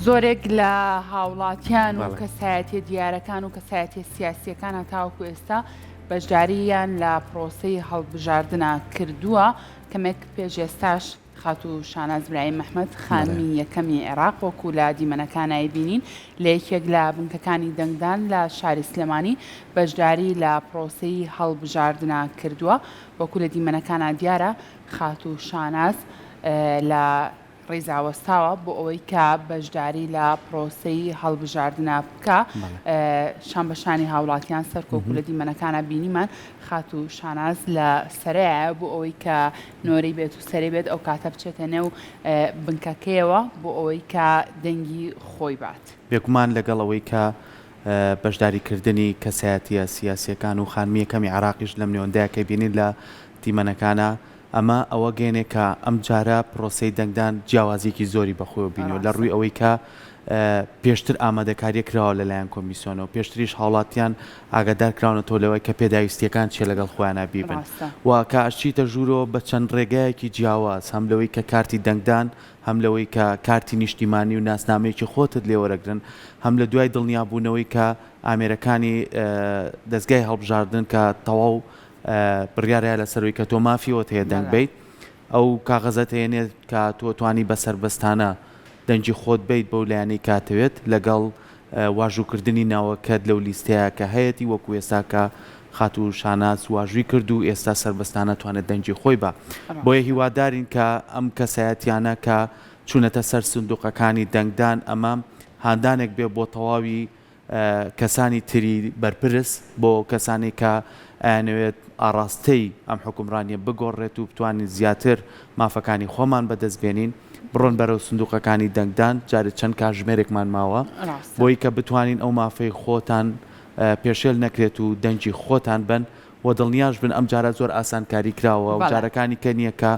زۆرێک لە هاوڵاتیان و کەسایەتیە دیارەکان و کەسایەتیە سیاسیەکان هەتاوەکو ئێستا بەشدارییان لە پرۆسەی هەڵبژاردنە کردووە. کەمێک پێش ئێستاش خاتوو شاناز برای مەحمەد خانمی یەکەمی عێراق وەکو لە دیمەنەکانایی بینین لە یەکێک لە بنکەکانی دەنگدان لە شاری سلێمانی بەشداری لە پرۆسەی هەڵبژاردنە کردووە. وەکو لە دیمەنەکانە دیارە خاتوو شاناز لە ڕێزاوەستاوە بۆ ئەوەی کە بەشداری لە پرۆسەی هەڵبژاردنە بکە شان بەشانی هاوڵاتیان سەرکۆکو لە دیمەنەکانە بینیمان خاتوو شاناز لە سەرەیە بۆ ئەوەی کە نۆرەی بێت و سەرێ بێت ئەو کاتە بچێتە نێو بنکەکەیەوە بۆ ئەوەی کە دەنگی خۆی بات. بێگومان لەگەڵ ئەوەی کە بەشداریکردنی کەسایەتیە سیاسیەکان و خانمی یەکەمی عێراقیش لەم نێوەندەیەکەی بینین لە دیمەنەکانە ئەمە ئەوە گەێنێ کە ئەم جارە پرۆسەی دەنگدان جیاوازێکی زۆری بەخۆی بینەوە لە ڕووی ئەوەی کە پێشتر ئامادەکاریە کراوە لەلایەن کۆمیسیۆنەوە پێشتریش هاوڵاتیان ئاگادار کراونەتەوە لەوەی کە پێداویستیەکان چێ لەگەڵ خۆیانە بیبن و کە ئەچیتە ژوورەوە بە چەند ڕێگایەکی جیاواز هەم لەوەی کە کارتی دەنگدان هەم لەوەی کە کارتی نیشتیمانی و ناسنامەیەکی خۆتت لێوەرەگرن هەم لە دوای دڵنیابوونەوەی کە ئامێرەکانی دەستگای هەڵبژاردن کە تەواو بڕیارە لەسەرەوەی کە تۆ مافیەوەت هەیە دەنگ بیت ئەو کاغەزەت هێنێت کە تۆ توانی بەسەربەستانە دەنگی خۆت بیت بەو لایەنەی کاتەوێت لەگەڵ واژووکردنی ناوەکەت لەو لیستەیە کە هەیەی وەکو ئێستا کە خاتوو شاناز واژووی کرد و ئێستا سەربەستانە توانێت دەنگی خۆی بە بۆیە هیوادارین کە ئەم کەسایەتیانە کە چوونەتە سەر سندوقەکانی دەنگدان ئەمە هاندانێک بێ بۆ تەواوی کەسانی تری بەرپرس بۆ کەسانی کە ئەیانەوێت ئاڕاستەی ئەم حکومڕانیە بگۆڕێت و بتوانین زیاتر مافەکانی خۆمان بەدەستبێنین بڕۆن بەرەو سندوقەکانی دەنگدان جارێت چەند کاتژمێرێکمان ماوە بۆی کە بتوانین ئەو مافەی خۆتان پێشێل نەکرێت و دەنگی خۆتان بن و دڵنیاش بن ئەم جارە زۆر ئاسانکاری کراوە و جارەکانی کە نییە کە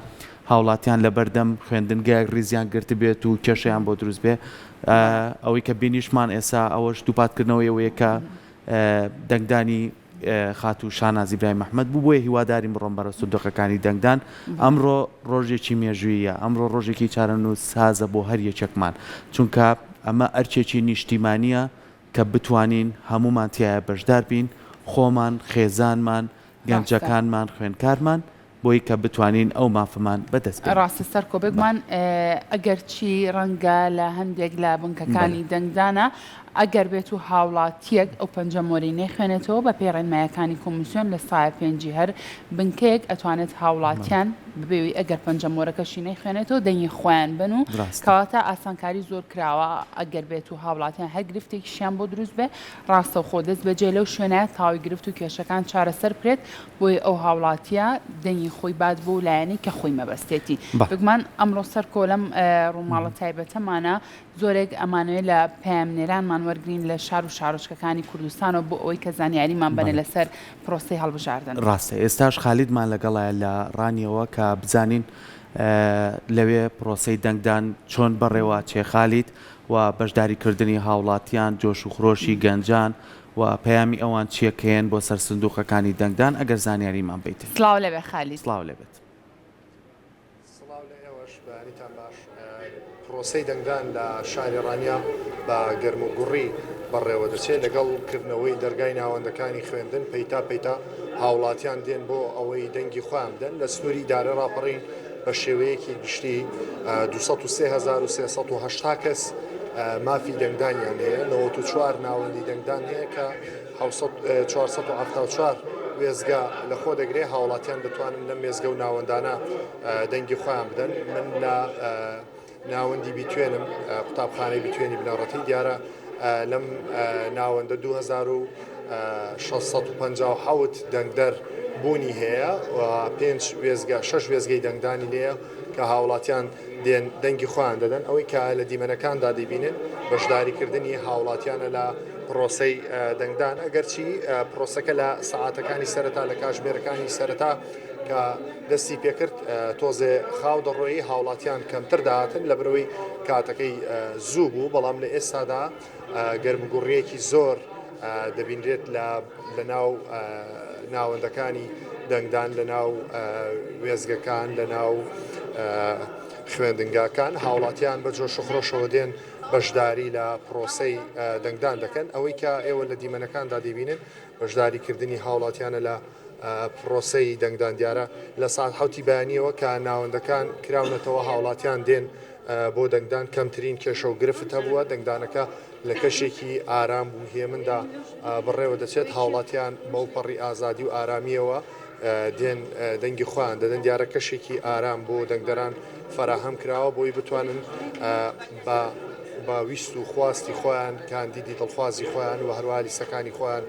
هاوڵاتیان لە بەردەم خوێندنگایەک ڕیزیان گرت بێت و کێشەیان بۆ دروست بێ ئەوەی کە بینیشمان ئێستا ئەوەش دووپاتکردنەوەی ئەوەیە کە دەنگدانی خاتوو شانازی برای مەحمەد بوو بۆیە هیوادارین بڕۆن بەرە سندوقەکانی دەنگدان ئەمڕۆ ڕۆژێکی مێژوویە ئەمڕۆ ڕۆژێکی چارەنووس سازە بۆ هەر یەکێکمان چونکە ئەمە ئەرچێکی نیشتیمانیە کە بتوانین هەمومان تایە بەشدار بین خۆمان خێزانمان گەنجەکانمان خوێندکارمان بۆی کە بتوانین ئەو مافەمان بەدەست ڕاستە سەر کۆبێکمان ئەگەر چی ڕەنگە لە هەندێک لە بنکەکانی دەنگدانە ئەگەر بێت و هاوڵاتیەک ئەو پەنجەمۆری نەخوێنێتەوە بە پێڕێنمایەکانی کۆمیسیۆن لە سایە پێنجی هەر بنکەیەک ئەتوانێت هاوڵاتیان ببێوی ئەگەر پەنجەمۆرەکەشی نەخوێنێتەوە دەنگی خۆیان بن و کەواتە ئاسانکاری زۆر کراوە ئەگەر بێت و هاوڵاتیان هەر گرفتێکیشیان بۆ دروست بێ ڕاستە و خۆ دەست بەجێ لەو شوێنە تاوی گرفت و کێشەکان چارەسەر بکرێت بۆی ئەو هاوڵاتیە دەنگی خۆی بات بۆ لایەنی کە خۆی مەبەستێتی بگومان ئەمڕۆ سەر کۆلم ڕووماڵە تایبەتەمانە زۆرێک ئەمانوێت لە پەیامنێرانمان وەرگین لە شار و شارۆچکەکانی کوردستانەوە بۆ ئەوەی کە زانیاریمان بنێ لەسەر پرۆسەی هەڵبژاردن ڕاستە ئێستاش خالیدمان لەگەڵایە لە ڕانیەوە کە بزانین لەوێ پرۆسەی دەنگدان چۆن بەڕێوە چێ خالید و بەشداریکردنی هاوڵاتیان جۆش و خرۆشی گەنجان و پەیامی ئەوان چیەکەیەن بۆ سەر سندوقەکانی دەنگدان ئەگەر زانیاریمان بیت سڵاو لەبێ خالید سڵاو لەبێت پرۆسەی دەنگدان لە شاری ڕانیا بە گەرم و گوڕی بەڕێوە دەچێت لەگەڵکردنەوەی دەرگای ناوەندەکانی خوێندن پەیتا هاوڵاتیان دێن بۆ ئەوەی دەنگی خۆیان بدەن لە سنووری دارە ڕاپەڕین بە شێوەیەکی گشتی 2338 کەس مافی دەنگدانیان هەیە 94 ناوەندی دەنگدان هەیە کە 474 وێزگا لە خۆ دەگرێت هاوڵاتیان دەتوانن لەم وێزگە و ناوەندانە دەنگی خۆیان بدەن من لە ناوەندی بیتوێنم قوتابخانەی بیتوێنی بنەڕەتی دیارە لەم ناوەندە 2657 دەنگدەر بوونی هەیە و 6 وێزگەی دەنگدانی لێە کە هاوڵاتیان دێن دەنگی خۆیان دەدەن ئەوەی کە لە دیمەنەکاندا دەبینێت بەشداریکردنی هاوڵاتیانە لە پرۆسەی دەنگدان ئەگەرچی پرۆسەکە لە سەعاتەکانی سەرەتا لە کاتژمێرەکانی سەرەتا کە دەستی پێکرد تۆزێ خاو دەڕۆیی هاوڵاتیان کەمتر داهاتن لە برەوەی کاتەکەی زوو بوو بەڵام لە ئێستادا گەرمگوڕیەکی زۆر دەبینرێت لە ناو ناوەندەکانی دەنگدان لە ناو وێزگەکان لە ناو خوێندنگاکان هاوڵاتیان بە جۆشەخڕۆشەوە دێن بەشداری لە پرۆسەی دەنگدان دەکەن ئەوەی کە ئێوە لە دیمەنەکاندا دەبینن بەشداریکردنی هاوڵاتیانە لە پرۆسەی دەنگدان دیارە لە ساعت حوتی بەیانیەوە کە ناوەندەکان کراونەتەوە هاوڵاتیان دێن بۆ دەنگدان کەمترین کێشە و گرفت هەبووە دەنگدانەکە لە کەشێکی ئارام بوو هێمندا بڕێوە دەچێت هاوڵاتیان بەو پەڕی ئازادی و ئارامیەوە دێن دەنگی خۆیان دەدەن دیارە کەشێکی ئارام بۆ دەنگدەران فراهەم کراوە بۆی بتوانن بە ویست و خواستی خۆیان کاندیدی دڵخوازی خۆیان و هەروە لیستەکانی خۆیان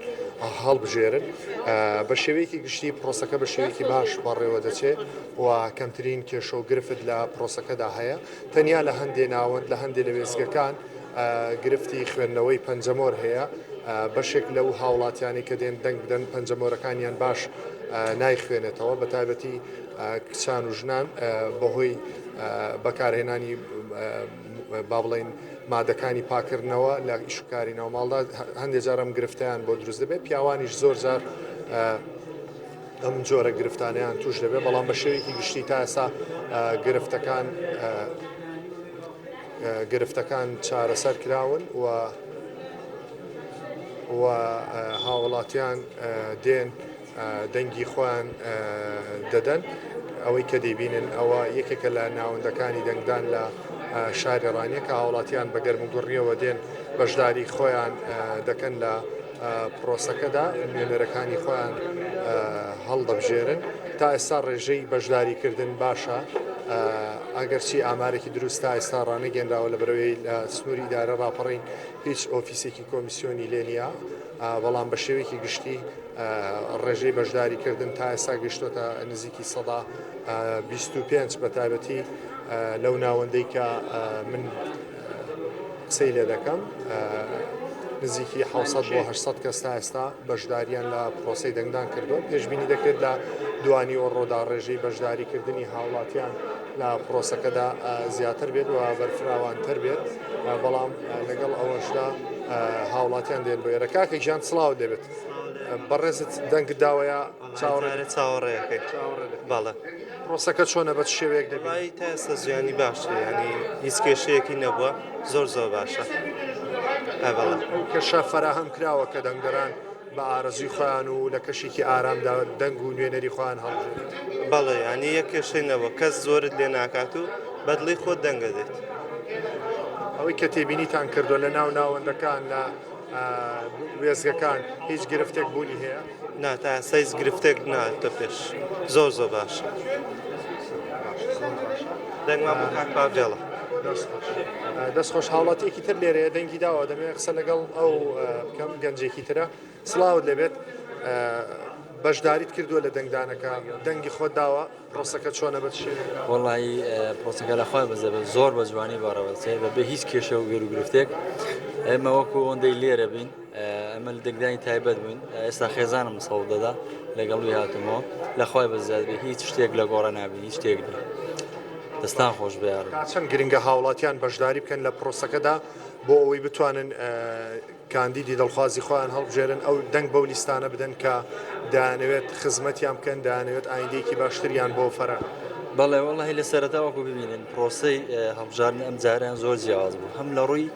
هەڵبژێرن بە شێوەیەکی گشتی پرۆسەکە بە شێوەیەکی باش بەڕێوە دەچێت و کەمترین کێشە و گرفت لە پرۆسەکەدا هەیە تەنیا لە هەندێ ناوەند لە هەندێک لە وێزگەکان گرفتی خوێندنەوەی پەنجەمۆر هەیە بەشێک لەو هاوڵاتیانی کە دێن دەنگ بدەن پەنجەمۆرەکانیان باش نایخوێنێتەوە بە تایبەتی کچان و ژنان بەهۆی بەکارهێنانی با بڵێن مادەکانی پاکردنەوە لە ئیشوکاری ناوماڵدا هەندێک جارم گرفتیان بۆ دروست دەبێت پیاوانیش زۆر جار ئەم جۆرە گرفتانیان توش دەبێت بەڵام بە شێوەیەکی گشتی تا ئێستا گرفتەکان چارەسەر کراون و هاوڵاتیان دێن دەنگی خۆیان دەدەن ئەوەی کە دەیبینن ئەوە یەکێکە لە ناوەندەکانی دەنگدان لە شاری ڕانیە کە هاوڵاتیان بە گەرمگوڕیەوە دێن بەشداری خۆیان دەکەن لە پرۆسەکەدا نوێنەرەکانی خۆیان هەڵدەبژێرن تا ئێستا ڕێژەی بەشداریکردن باشە ئەگەرچی ئامارێکی دروست تا ئێستا ڕانەگەێنراوە لە بەرەوەی لە سنووری ئیدارە ڕاپەڕین هیچ ئۆفیسێکی کۆمیسیۆنی لێ نییە بەڵام بە شێوەیەکی گشتی ڕێژەی بەشداریکردن تا ئێستا گەشتۆتە نزیکی سەدا 25 بە تایبەتی لەو ناوەندەی کە من قسەی لێ دەکەم نزیکی 600 بۆ 800 کەس تا ئێستا بەشداریان لە پرۆسەی دەنگدان کردووە پێشبینی دەکرێت لە دوانی ئۆڕۆدا ڕێژەی بەشداریکردنی هاوڵاتیان لە پرۆسەکەدا زیاتر بێت و بەرفراوانتر بێت بەڵام لەگەڵ ئەوەشدا هاوڵاتیان دێن بۆ ێرە کاکە گیان سڵاو دەبێت بەڕێزت دەنگ داوەیە چاوەڕێەکەی باڵە پرۆسەکە چۆنە بە شێوەیەک دەبی تا ئێستا زیانی باشە ینی هیچ کێشەیەکی نەبووە زۆر باشە ئەوەڵە کەشە فراهەم کراوە کە دەنگدەران بە ئارەزوی خۆیان و لە کەشێکی ئارامدا دەنگ و نوێنەری خۆیان هەڵژێت بەڵێ ینی یەک کێشەی نەبووە کەس زۆرت لێ ناکات و بەدڵی خۆت دەنگە دێت ئەوەی کە تێبینیتان کردو لە ناو ناوەندەکان لە وێزگەکان هیچ گرفتێک بوونی هەیە نا تا سەیز گرفتێک ناتە پێش زۆر باشە دەنگمان بۆ کاک باجێڵە دەستخۆش هاوڵاتیەکی تر لێرەیە دەنگی داوە دەمێت قسە لەگەڵ ئەو بکەم گەنجێکی ترە سڵاوت لەبێت بەشداریت کردووە لە دەنگدانەکە دەنگی خۆت داوە پرۆسەکە چۆنە بە وڵی پرۆسەکە لە خۆی بەزە زۆر بە جوانی بارەوەچێ بە هیچ کێشە و گەر و گرفتێک ئێمە وەکو ئەوەندەی لێرە بین ئەمە دەنگدانی تایبەت بووین ئێستا خێزانم سەڵ دەدا لەگەڵوی هاتمەوە لە خۆی بەزیاد بێ هیچ شتێک لە گۆڕە نابین هیچ شتێک نیە دەستان خۆش بێڕ چەند گرنگە هاوڵاتیان بەشداری بکەن لە پرۆسەکەدا بۆ ئەوەی بتوانن کاندیدی دڵخوازی خۆیان هەڵبژێرن ئەو دەنگ بەو لیستانە بدەن کە دەیانەوێت خزمەتیان بکەن دەیانەوێت ئایندەیەکی باشتریان بۆ فەرە بەڵێ وەڵی لە سەرەتاوەکو ببینن پرۆسەی هەڵبژاردن ئەم جاریان زۆر جیاواز بوو هەم لە ڕووی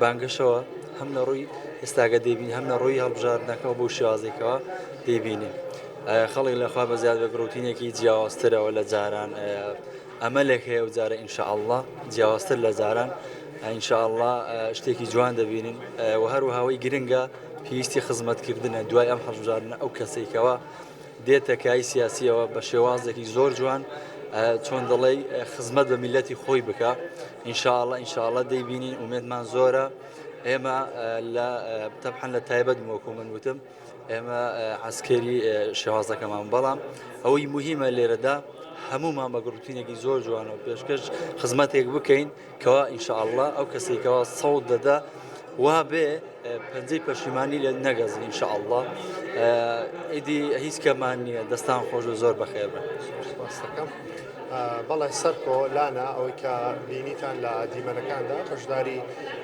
بانگەشەوە هەم لە ڕووی ئێستاگە دەبین هەم لە ڕووی هەڵبژاردنەکەەوە بۆ شێوازێکەوە دەیبینین خەڵک لەخوا بە زیاد بە گرروتینێکی جیاوازترەوە لە جاران ئەمەلێک هەیە و جارە ئینشاءالله جیاوازتر لە جاران ئینشاءالله شتێکی جوان دەبینین و هەروەهاوی گرنگە پێویستی خزمەتکردنە دوای ئەم هەڵبژاردنە ئەو کەسێکەوە دێتە کای سیاسیەوە بە شێوازێکی زۆر جوان چۆن دەڵێ خزمەت بە میلەتی خۆی بکە ئینشاءالله دەیبینین ومێدمان زۆرە ئێمە لە تەبحەن لە تایبەت وەکو من وتم ئێمە عسکەری شێوازەکەمان بەڵام ئەوەی مهمە لێرەدا هەمومان بە گروتینێکی زۆر جوانە و پێشکەش خزمەتێک بکەین کەوا ئینشاءالله ئەو کەسێکەوە سەوت دەدا وا بێ پەنجەی پەشیمانی لێ نەگەزن ئینشاءالله ئیدی هیچ کەمان نییە دەستان خۆش و زۆر بەخێر بن بەڵێ سەرکۆ لانا ئەوەی کە بینیتان لە دیمەنەکاندا بەشداری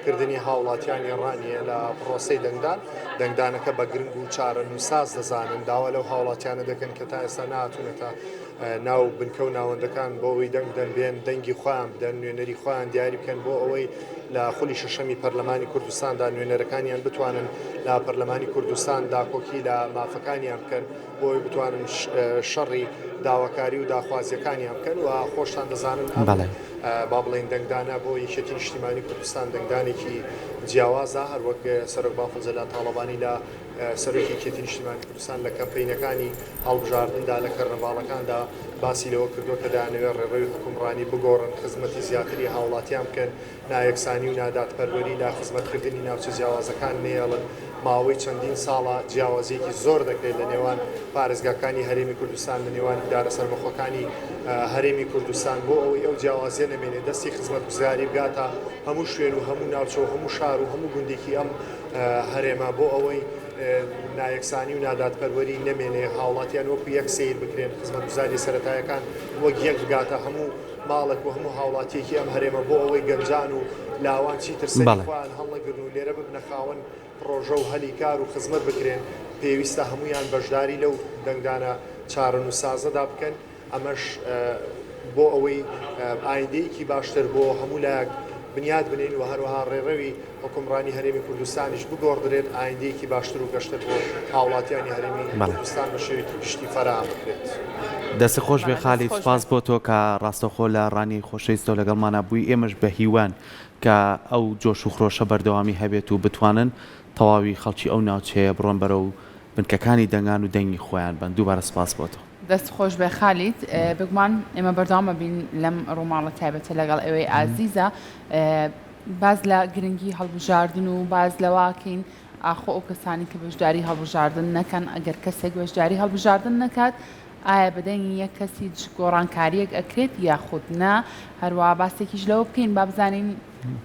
کردنی هاوڵاتیانی ڕانیە لە پرۆسەی دەنگدانەکە بە گرنگ و چارە نووساز دەزانن داوا لەو هاوڵاتیانە دەکەن کە تا ئێستا ناتونێتە ناو بنکە و ناوەندەکان بۆ ئەوەی دەنگ دەنبێن دەنگی خۆیان بدەن نوێنەری خۆیان دیاری بکەن بۆ ئەوەی لە خولی شەشەمی پەرلەمانی کوردستاندا نوێنەرەکانیان بتوانن لە پەرلەمانی کوردستان داکۆکی لە مافەکانیان بکەن بۆ ئەوەی بتوانن شەڕی داواکاری و داخوازیەکانیان بکەن و خۆشتان دەزانن با بڵێن دەنگدانە بۆ یەکێتی نیشتیمانی کوردستان دەنگدانێکی جیاوازە هەروەک سەرۆک باخۆزەلا تاڵەبانی لە سەرۆکی یەکێتی نیشتیمانی کوردستان لە کەمپینەکانی هەڵبژاردندا لە کەرنەڤاڵەکاندا باسی لەوە کردووە کە دانەوێت ڕێڕەوی حکومڕانی بگۆڕن خزمەتی زیاتری هاوڵاتیان بکەن نایەکسانی و ناداتپەروەری لا خزمەتکردنی ناوچە جیاوازەکان نێڵن ماوەی چەندین ساڵە جیاوازیەکی زۆر دەکرێت لە نێوان پارێزگاکانی هەرێمی کوردستان لە نێوان ئیدارە سەربەخۆکانی هەرێمی کوردستان بۆ ئەوەی ئەو جیاوازیە نەمێنێت دەستی خزمەتگوزاری بگاتە هەموو شوێن و هەموو ناوچە و هەموو شار و هەموو گوندێکی ئەم هەرێمە بۆ ئەوەی نایەکسانی و ناداتپەروەری نەمێنێ هاوڵاتیان وەکو یەک سیر بکرێن خزمەتگوزاری سەرەتایەکان وەک یەک بگاتە هەموو ماڵێک و هەموو هاوڵاتیەکی ئەم هەرێمە بۆ ئەوەی گەنجان و لاوان چیتر سەرخوایان هەڵنەگرن و لێرە ببنە خاوەن ڕۆژە و هەلی کار و خزمەت بکرێن پێویستە هەمویان بەشداری لەو دەنگدانە چارن و سازەدا بکەن ئەمەش بۆ ئەوەی ئایندەیەکی باشتر بۆ هەموو لایەک بنیاد بنین و هەروەها ڕێڕەوی حکومڕانی هەرێمی کوردستانیش بگۆڕدرێت ئایندەیەکی باشتر و گەشتر بۆ هاوڵاتیانی هەرێمی کوردستان بە شێوەیەکی پشتی فەرام بکرێت. دەست خۆش بێ خالید سپاس بۆ تۆ کە ڕاستەخۆ لە ڕانی خۆشەویستە لەگەڵمانە بووی ئێمەش بە هیوان کە ئەو جۆش و خرۆشە بەردەوامی هەبێت و بتوانن تەواوی خەڵکی ئەو ناوچەیە بڕۆن بەرە و بنکەکانی دەنگان و دەنگی خۆیان بن. دووبارە سپاس بۆ تۆ. دەست خۆش بێ خالید بگومان ئێمە بەردەوامە بین لەم ڕۆماڵە تایبەتە لەگەڵ ئەوەی ئازیزە باز لە گرنگی هەڵبژاردن و باز لەواکەین ئاخۆ ئەو کەسانی کە بەشداری هەڵبژاردن نەکەن ئەگەر کەسێک بەشداری هەڵبژاردن نەکات ئایا بەدەنگی یەک کەسی گۆڕانکاریەک ئەکرێت یاخود نا هەروە باسێکیش لەوە بکەین با بزانین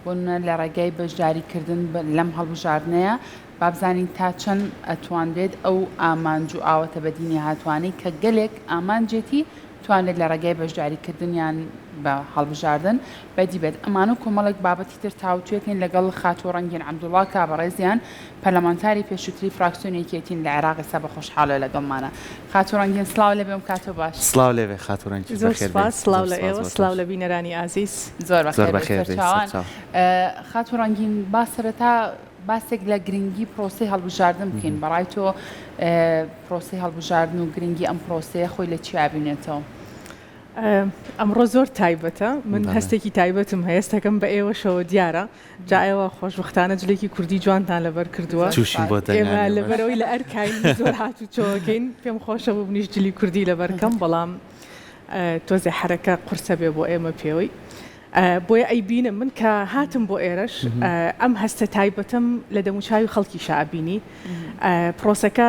بۆن لە ڕێگای بەشداریکردن لەم هەڵبژاردنەیە با بزانین تا چەند ئەتوانرێت ئەو ئامانج و ئاوەتە بەدینی هاتوانەی کە گەلێک ئامانجێتی توانێت لە ڕێگای بەشداریکردنیان بە هەڵبژاردن بەدی بێت ئەمانە کۆمەڵێک بابەتی تر تاوتوێتین لەگەڵ خاتۆڕەنگین عەبدوڵڵا کابڕێزیان پەرلەمانتاری پێشووتری فراکسیۆنی یەکێتین لە عێراق ئێستا بە خۆشحاڵە لەگەڵمانە. خاتۆڕەنگین سڵاو لەبێم کاتۆ باش. سڵاو لێوێ خاتۆڕەنگی زۆر سپاس. سڵاو لە ئێوە سڵاو لە بینەرانی ئازیز. زۆر بەخێر چاوان. خاتۆڕەنگین با سەرەتا باسێک لە گرنگی پرۆسەی هەڵبژاردن بکەین بەڕای تۆ پرۆسەی هەڵبژاردن و گرنگی ئەم پرۆسەیە خۆی لە چی ئابینێتەوە؟ ئەمڕۆ زۆر تایبەتە من هەستێکی تایبەتم هەیەستەکەم بە ئێوەشەوە دیارە جا ئێوە خۆشبختانە جلێکی کوردی جوانتان لەبەر کردووە ئێمە لەبەرەوەی لە ئەرکین زۆر هاتو چۆکەین پێم خۆشە بوو منیش جلی کوردی لەبەرکەم بەڵام تۆزێ حرەکە قورسە بێ بۆ ئێمە پێوەی بۆیە ئەیبینم من کە هاتم بۆ ئێرەش ئەم هەستە تایبەتم لە دەموچاوی خەڵکی شعبینی پرۆسەکە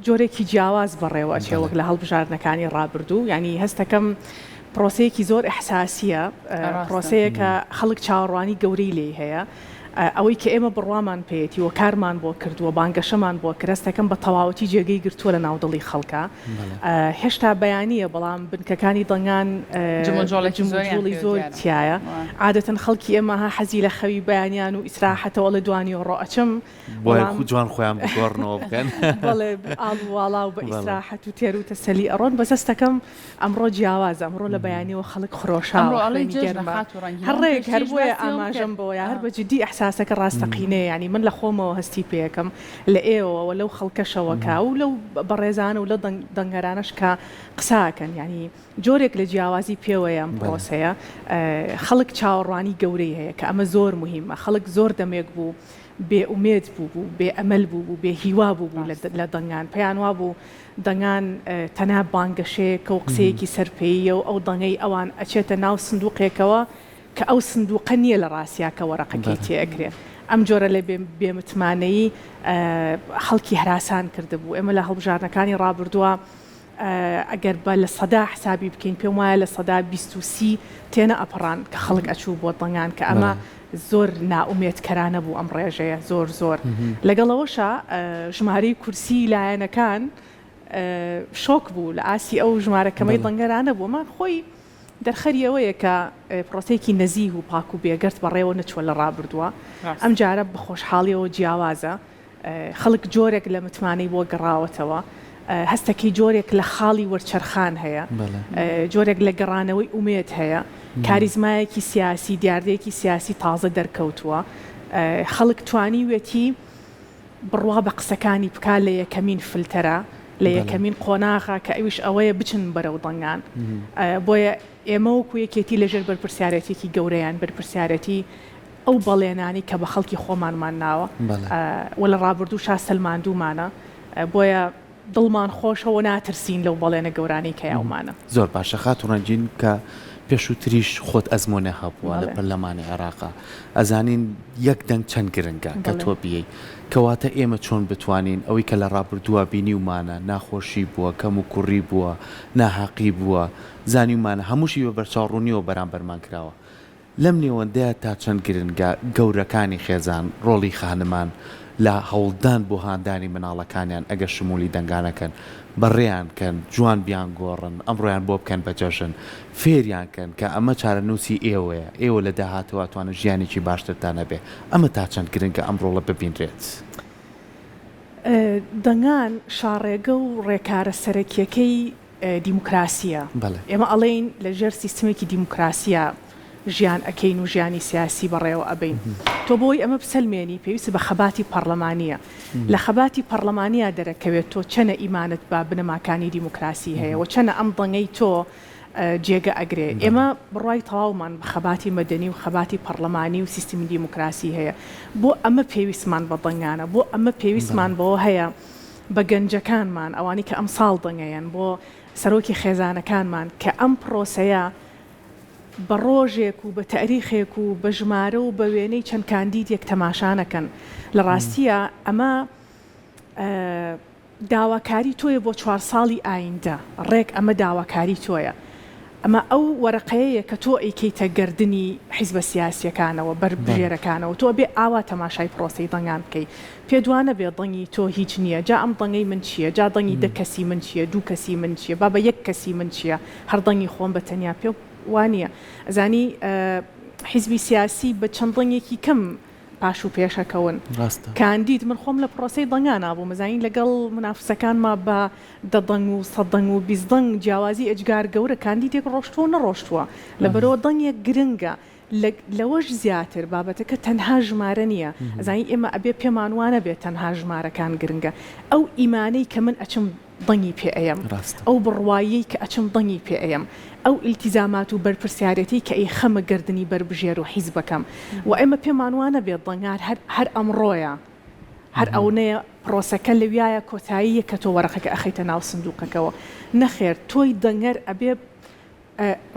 جۆرێکی جیاواز بەڕێوە چێوەک لە هەڵبژاردنەکانی ڕابردوو ینی هەستەکەم پرۆسەیەکی زۆر ئەحساسیە پرۆسەیە کە خەڵک چاوەڕوانی گەورەی لێ هەیە ئەوەی کە ئێمە بڕوامان پێێتی و کارمان بۆ کردووە بانگەشەمان بۆ کرستەکەم بە تەواوەتی جێگەی گرتووە لە ناودڵی خەڵکە هێشتا بەیانیە بەڵام بنکەکانی دڵنگان جمجۆڵی زۆر تایە عادەتەن خەڵکی ئێمە ها حەزی لە خەوی بەیانیان و ئیسراحەتەوە لە دوانی و ڕۆئەچم جوان خۆیان بگۆڕنەوە بکەن بەڵێ ئاڵواڵا و بە ئیسراحەت و تێر و تەسەلی ئەڕۆن بەسەستەکەم ئەمڕۆ جیاواز ئەمڕۆ لە بەیانیەوە خەڵک خڕۆشاوە هەڕێک هەر بۆیە ئاماژەم بۆ هەر بە جدی ئەحساسەکە ڕاستەقینەیە ینی من لە خۆمەوە هەستی پێەکەم لە ئێوەوە لەو خەڵکەشەوەکە و لەو بەڕێزانە و لە دەنگەرانش کە قساکەن ینی جۆرێک لە جیاوازی پێوەیە پرۆسەیە خەڵک چاوەڕوانی گەورەی هەیە کە ئەمە زۆر مهمە خەڵک زۆر دەمێک بوو بێ ئومێد بوو بێ ئەمەل بوو بێ هیوا بوو لە دەنگان پێیان وا بوو دەنگان تەنها بانگەشەیەکە و قسەیەکی سەرپێیە و ئەو دەنگەی ئەوان ئەچێتە ناو سندوقێکەوە کە ئەو سندوقە نییە لە ڕاستیاکە وەرەقەکەی تێئەگرێ ئەم جۆرە لە بێمتمانەیی خەڵکی هەراسان کردبوو ئێمە لە هەڵبژاردنەکانی ڕابردووە ئەگەر بە لە سەدا حسابی بکەین پێم وایە لە سەدا 23 تێنە ئەپڕان کە خەڵک ئەچوو بۆ دەنگان کە ئەمە زۆر نائومێدکەرانە بوو ئەم ڕێژەیە زۆر لەگەڵەوەشە ژمارەی کورسی لایەنەکان شۆک بوو لە ئاسی ئەو ژمارەکەمەی دەنگەرانە بوو مە خۆی دەرخەری ئەوەیە کە پرۆسەیەکی نەزیه و پاک و بێگەرت بەڕێوە نەچوە لە ڕابردووە ئەم جارە بە خۆشحاڵیەوە جیاوازە خەڵک جۆرێک لە متمانەی بۆ گەڕاوەتەوە هەستێکی جۆرێک لە خاڵی وەرچەرخان هەیە جۆرێک لە گەڕانەوەی ئومێد هەیە کاریزمایەکی سیاسی دیاردەیەکی سیاسی تازە دەرکەوتووە خەڵک توانی وێتی بڕوا بە قسەکانی بکات لە یەکەمین فلتەرە لە یەکەمین قۆناغا کە ئەویش ئەوەیە بچن بەرەو دەنگان بۆیە ئێمە وەکو یەکێتی لەژێر بەرپرسیارەتێکی گەورەیان بەرپرسیارەتی ئەو بەڵێنانی کە بە خەڵکی خۆمانمان ناوە وە لە ڕابردوو سەلماندوومانە بۆیە دڵمان خۆشەوە ناترسین لەو بەڵێنە گەورانی کە یاومانە زۆر باشە خاتوڕەنجین کە پێشووتریش خۆت ئەزمۆنە هەبووە لە پەرلەمانی عێراقا ئەزانین یەک دەنگ چەند گرنگە کە تۆ بیەی کەواتە ئێمە چۆن بتوانین ئەوەی کە لە ڕابردووە بینیومانە ناخۆشی بووە کەم و کوڕی بووە ناحەقی بووە زانیومانە هەمووشی بە بەرچاوڕوونیەوە بەرامبەرمان کراوە لەم نێوەندەیە تا چەند گرنگە گەورەکانی خێزان ڕۆڵی خانمان لە هەوڵدان بۆ هاندانی مناڵەکانیان ئەگە شمولی دەنگانەکەن بەڕێیان کەن جوان بیان گۆڕن ئەمڕۆیان بۆ بکەن بەجەژن فێریان کەن کە ئەمە چارەنووسی ئێوەیە ئێوە لە داهاتەوە توانە ژیانێکی باشترتانە بێ ئەمە تا چەند گرنگە ئەمڕۆڵە ببینرێت دەنگان شاڕێگە و ڕێکارە سەرەکیەکەی دیموکراسیە ئێمە ئەڵێن لە ژێر سیستمێکی دیموکراسیە ژیان ئەکەین و ژیانی سیاسی بەڕێوە ئەبین تۆ بۆی ئەمە بسەلمێنی پێویستە بە خەباتی پەرلەمانیە لە خەباتی پەرلەمانیا دەرەکەوێت تۆ چەنە ئیمانت بە بنەماکانی دیموکراسی هەیە و چەنە ئەم دەنگەی تۆ جێگە ئەگرێ ئێمە بڕای تەواومان بە خەباتی مەدەنی و خەباتی پەرلەمانی و سیستمی دیموکراسی هەیە بۆ ئەمە پێویستمان بە دەنگانە بۆ ئەمە پێویستمان بەوە هەیە بە گەنجەکانمان ئەوانی کە ئەمساڵ دەنگەیەن بۆ سەرۆکی خێزانەکانمان کە ئەم پرۆسەیە بە ڕۆژێک و بە تاریخێک و بە ژمارە و بە وێنەی چەند کاندیدێک تەماشانەکەن لە ڕاستیە ئەمە داواکاری تۆیە بۆ 4 ساڵی ئایندە ڕێک ئەمە داواکاری تۆیە ئەمە ئەو وەرەقەیە کە تۆ ئەیکەیتە گردنی حیزبە سیاسیەکانەوە بەربژێرەکانەوە تۆ بێ ئاوا تەماشای پرۆسەی دەنگان بکەی پێدوانە بێ دەنگی تۆ هیچ نییە جا ئەم دەنگەی من چییە جا دەنگی 10 کەسی من چییە 2 کەسی من چییە با بە 1 کەسی من چییە هەر دەنگی خۆم بە تەنیا پێ وانە ئەزانی حیزبی سیاسی بە چەند دەنگێکی کەم پاش و پێشەکەون کاندید من خۆم لە پرۆسەی دەنگان نابوو مەزانین لەگەڵ منافسەکانما بە 10 دەنگ و 100 دەنگ و 20 دەنگ جیاوازی ئەجگار گەورە کاندیدێک ڕۆشتووە نەڕۆشتووە لەبەرەوە دەنگێک گرنگە لەوەش زیاتر بابەتەکە تەنها ژمارە نییە ئەزانی ئێمە ئەبێ پێمانوانە بێت تەنها ژمارەکان گرنگە ئەو ئیمانەی کە من ئەچم دەنگی پێ ئەیەم ئەو بڕوایی کە ئەچم دەنگی پێ ئەیەم ئەو ئیلتیزامات و بەرپرسیارەتی کە ئەی خەمە گردنی بربژێر و حیزبەکەم و ئێمە پێمانوانە بێت دەنگار هەر ئەمڕۆیە هەر ئەوەیە پرۆسەکە لەویایە کۆتاییە کە تۆ وەرەقەکە ئەخیتە ناو سندوقەکەەوە نەخێر تۆی دەنگەر ئەبێ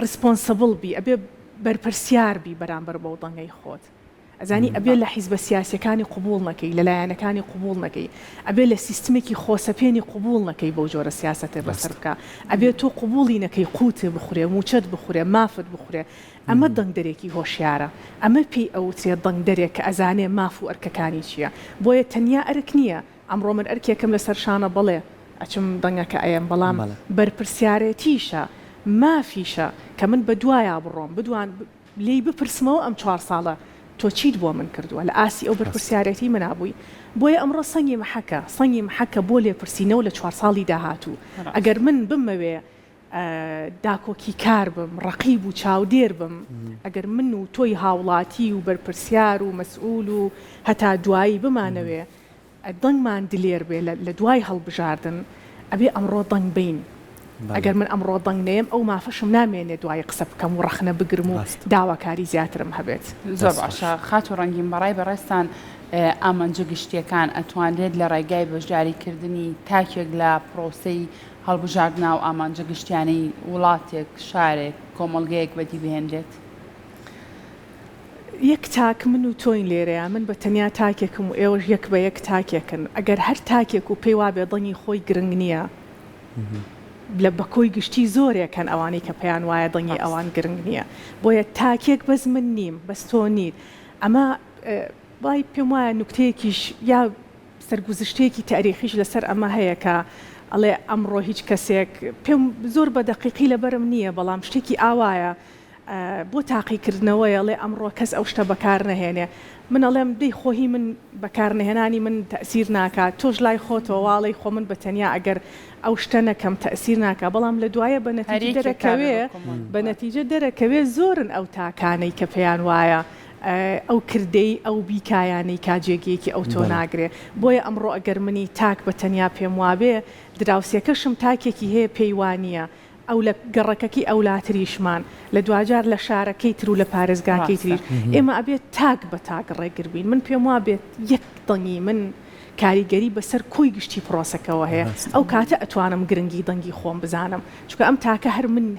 ڕسپۆنسبڵ بی ئەبێ بەرپرسیار بی بەرامبەر بەو دەنگەی خۆت ئەزانی ئەبێ لە حیزبە سیاسەکانی قبول نەکەی لەلایەنەکانی قبول نەکەی ئەبێ لە سیستمێکی خۆسەپێنی قبول نەکەی بەو جۆرە سیاسەتە بەسەر بکە ئەبێ تۆ قبولی نەکەی قوتێ بخورێ موچەت بخورێ مافت بخورێ ئەمە دەنگدەرێکی هۆشیارە ئەمە پێی ئەوترێ دەنگدەرێک کە ئەزانێ ماف و ئەرکەکانی چییە بۆیە تەنیا ئەرک نییە ئەمڕۆ من ئەرکێکم لەسەر شانە بڵێ ئەچم دەنگەکە ئەیەم بەڵام بەرپرسیارەتیشە مافیشە کە من بە دوایە بڕۆم بدوان لێی بپرسمەوە ئەم 4 ساڵە تۆ چیت بۆ من کردووە لە ئاسی ئەو بەرپرسیارەتی منابووی بۆیە ئەمڕۆ سەنگی محەکە بۆ لێپرسینەوە لە 4 ساڵی داهاتوو ئەگەر من بمەوێ داکۆکی کار بم ڕقیب و چاودێر بم ئەگەر من و تۆی هاوڵاتی و بەرپرسیار و مەسئول و هەتا دوایی بمانەوێ دەنگمان دلێر بێ لە دوای هەڵبژاردن ئەبێ ئەمڕۆ دەنگ بین ئەگەر من ئەمڕۆ دەنگ نەیەم ئەو مافەشم نامێنێ دوای قسە بکەم و ڕەخنە بگرم و داواکاری زیاترم هەبێت زۆر باشە خات و ڕەنگین بەڕای بەڕێستان ئامانجە گشتیەکان ئەتوانرێت لە ڕێگای بەشداریکردنی تاکێک لە پرۆسەی هەڵبژاردنا و ئامانجە گشتیانەی وڵاتێک شارێک کۆمەڵگەیەک بەدی بهێنرێت یەک تاک من و تۆین لێرەیە من بە تەنیا تاکێکم و ئێوەش یەک بە یەک تاکێکن ئەگەر هەر تاکێک و پێی وا بێ دەنگی خۆی گرنگ نییە لە بەکۆی گشتی زۆرێکەن ئەوانەی کە پێیان وایە دەنگی ئەوان گرنگ نییە بۆیە تاکێک بەس من نیم بەس تۆ نیت ئەمە وای پێم وایە نوکتەیەکیش یا سەرگوزشتەیەکی تاریخیش لەسەر ئەمە هەیە کە ئەڵێ ئەمڕۆ هیچ کەسێک پێم زۆر بە دەقیقی لەبەرم نییە بەڵام شتێکی ئاوایە بۆ تاقیکردنەوەیڵێ ئەمڕۆ کەس ئەو شتە بەکار نەهێنێ من ئەڵێم دەی خۆهی من بەکارنهێنانی من تەسیر ناکات تۆش لای خۆتەوە واڵی خۆ من بەتەنیا ئەگەر ئەو شتە نەکەم تەسیر ناکە بەڵام لە دوایە بە نەتیجە دەرەکەوێ بە نەتیجە دەرەکەوێ زۆرن ئەو تاکانەی کە پێیان وایە ئەو کردەی ئەو بیکایانەی کاجێگەیەکی ئەو تۆ ناگرێ بۆیە ئەمڕۆ ئەگەر منی تاک بەتەنیا پێم وابێ دراوسێکەشم تاکێکی هەیە پەیوانیە ئەو لە گەڕەکەکی ئەولاتریشمان لە دوجار لە شارەکەی تر و لە پارێزگاکەی تریش ئێمە ئەبێت تاک بە تاک ڕێگربین من پێم وابێت یەک دڵنی من کاریگەری بەسەر کۆی گشتی پرۆسەکەەوە هەیە ئەو کاتە ئەتوانم گرنگی دەنگی خۆم بزانم چونکە ئەم تاکە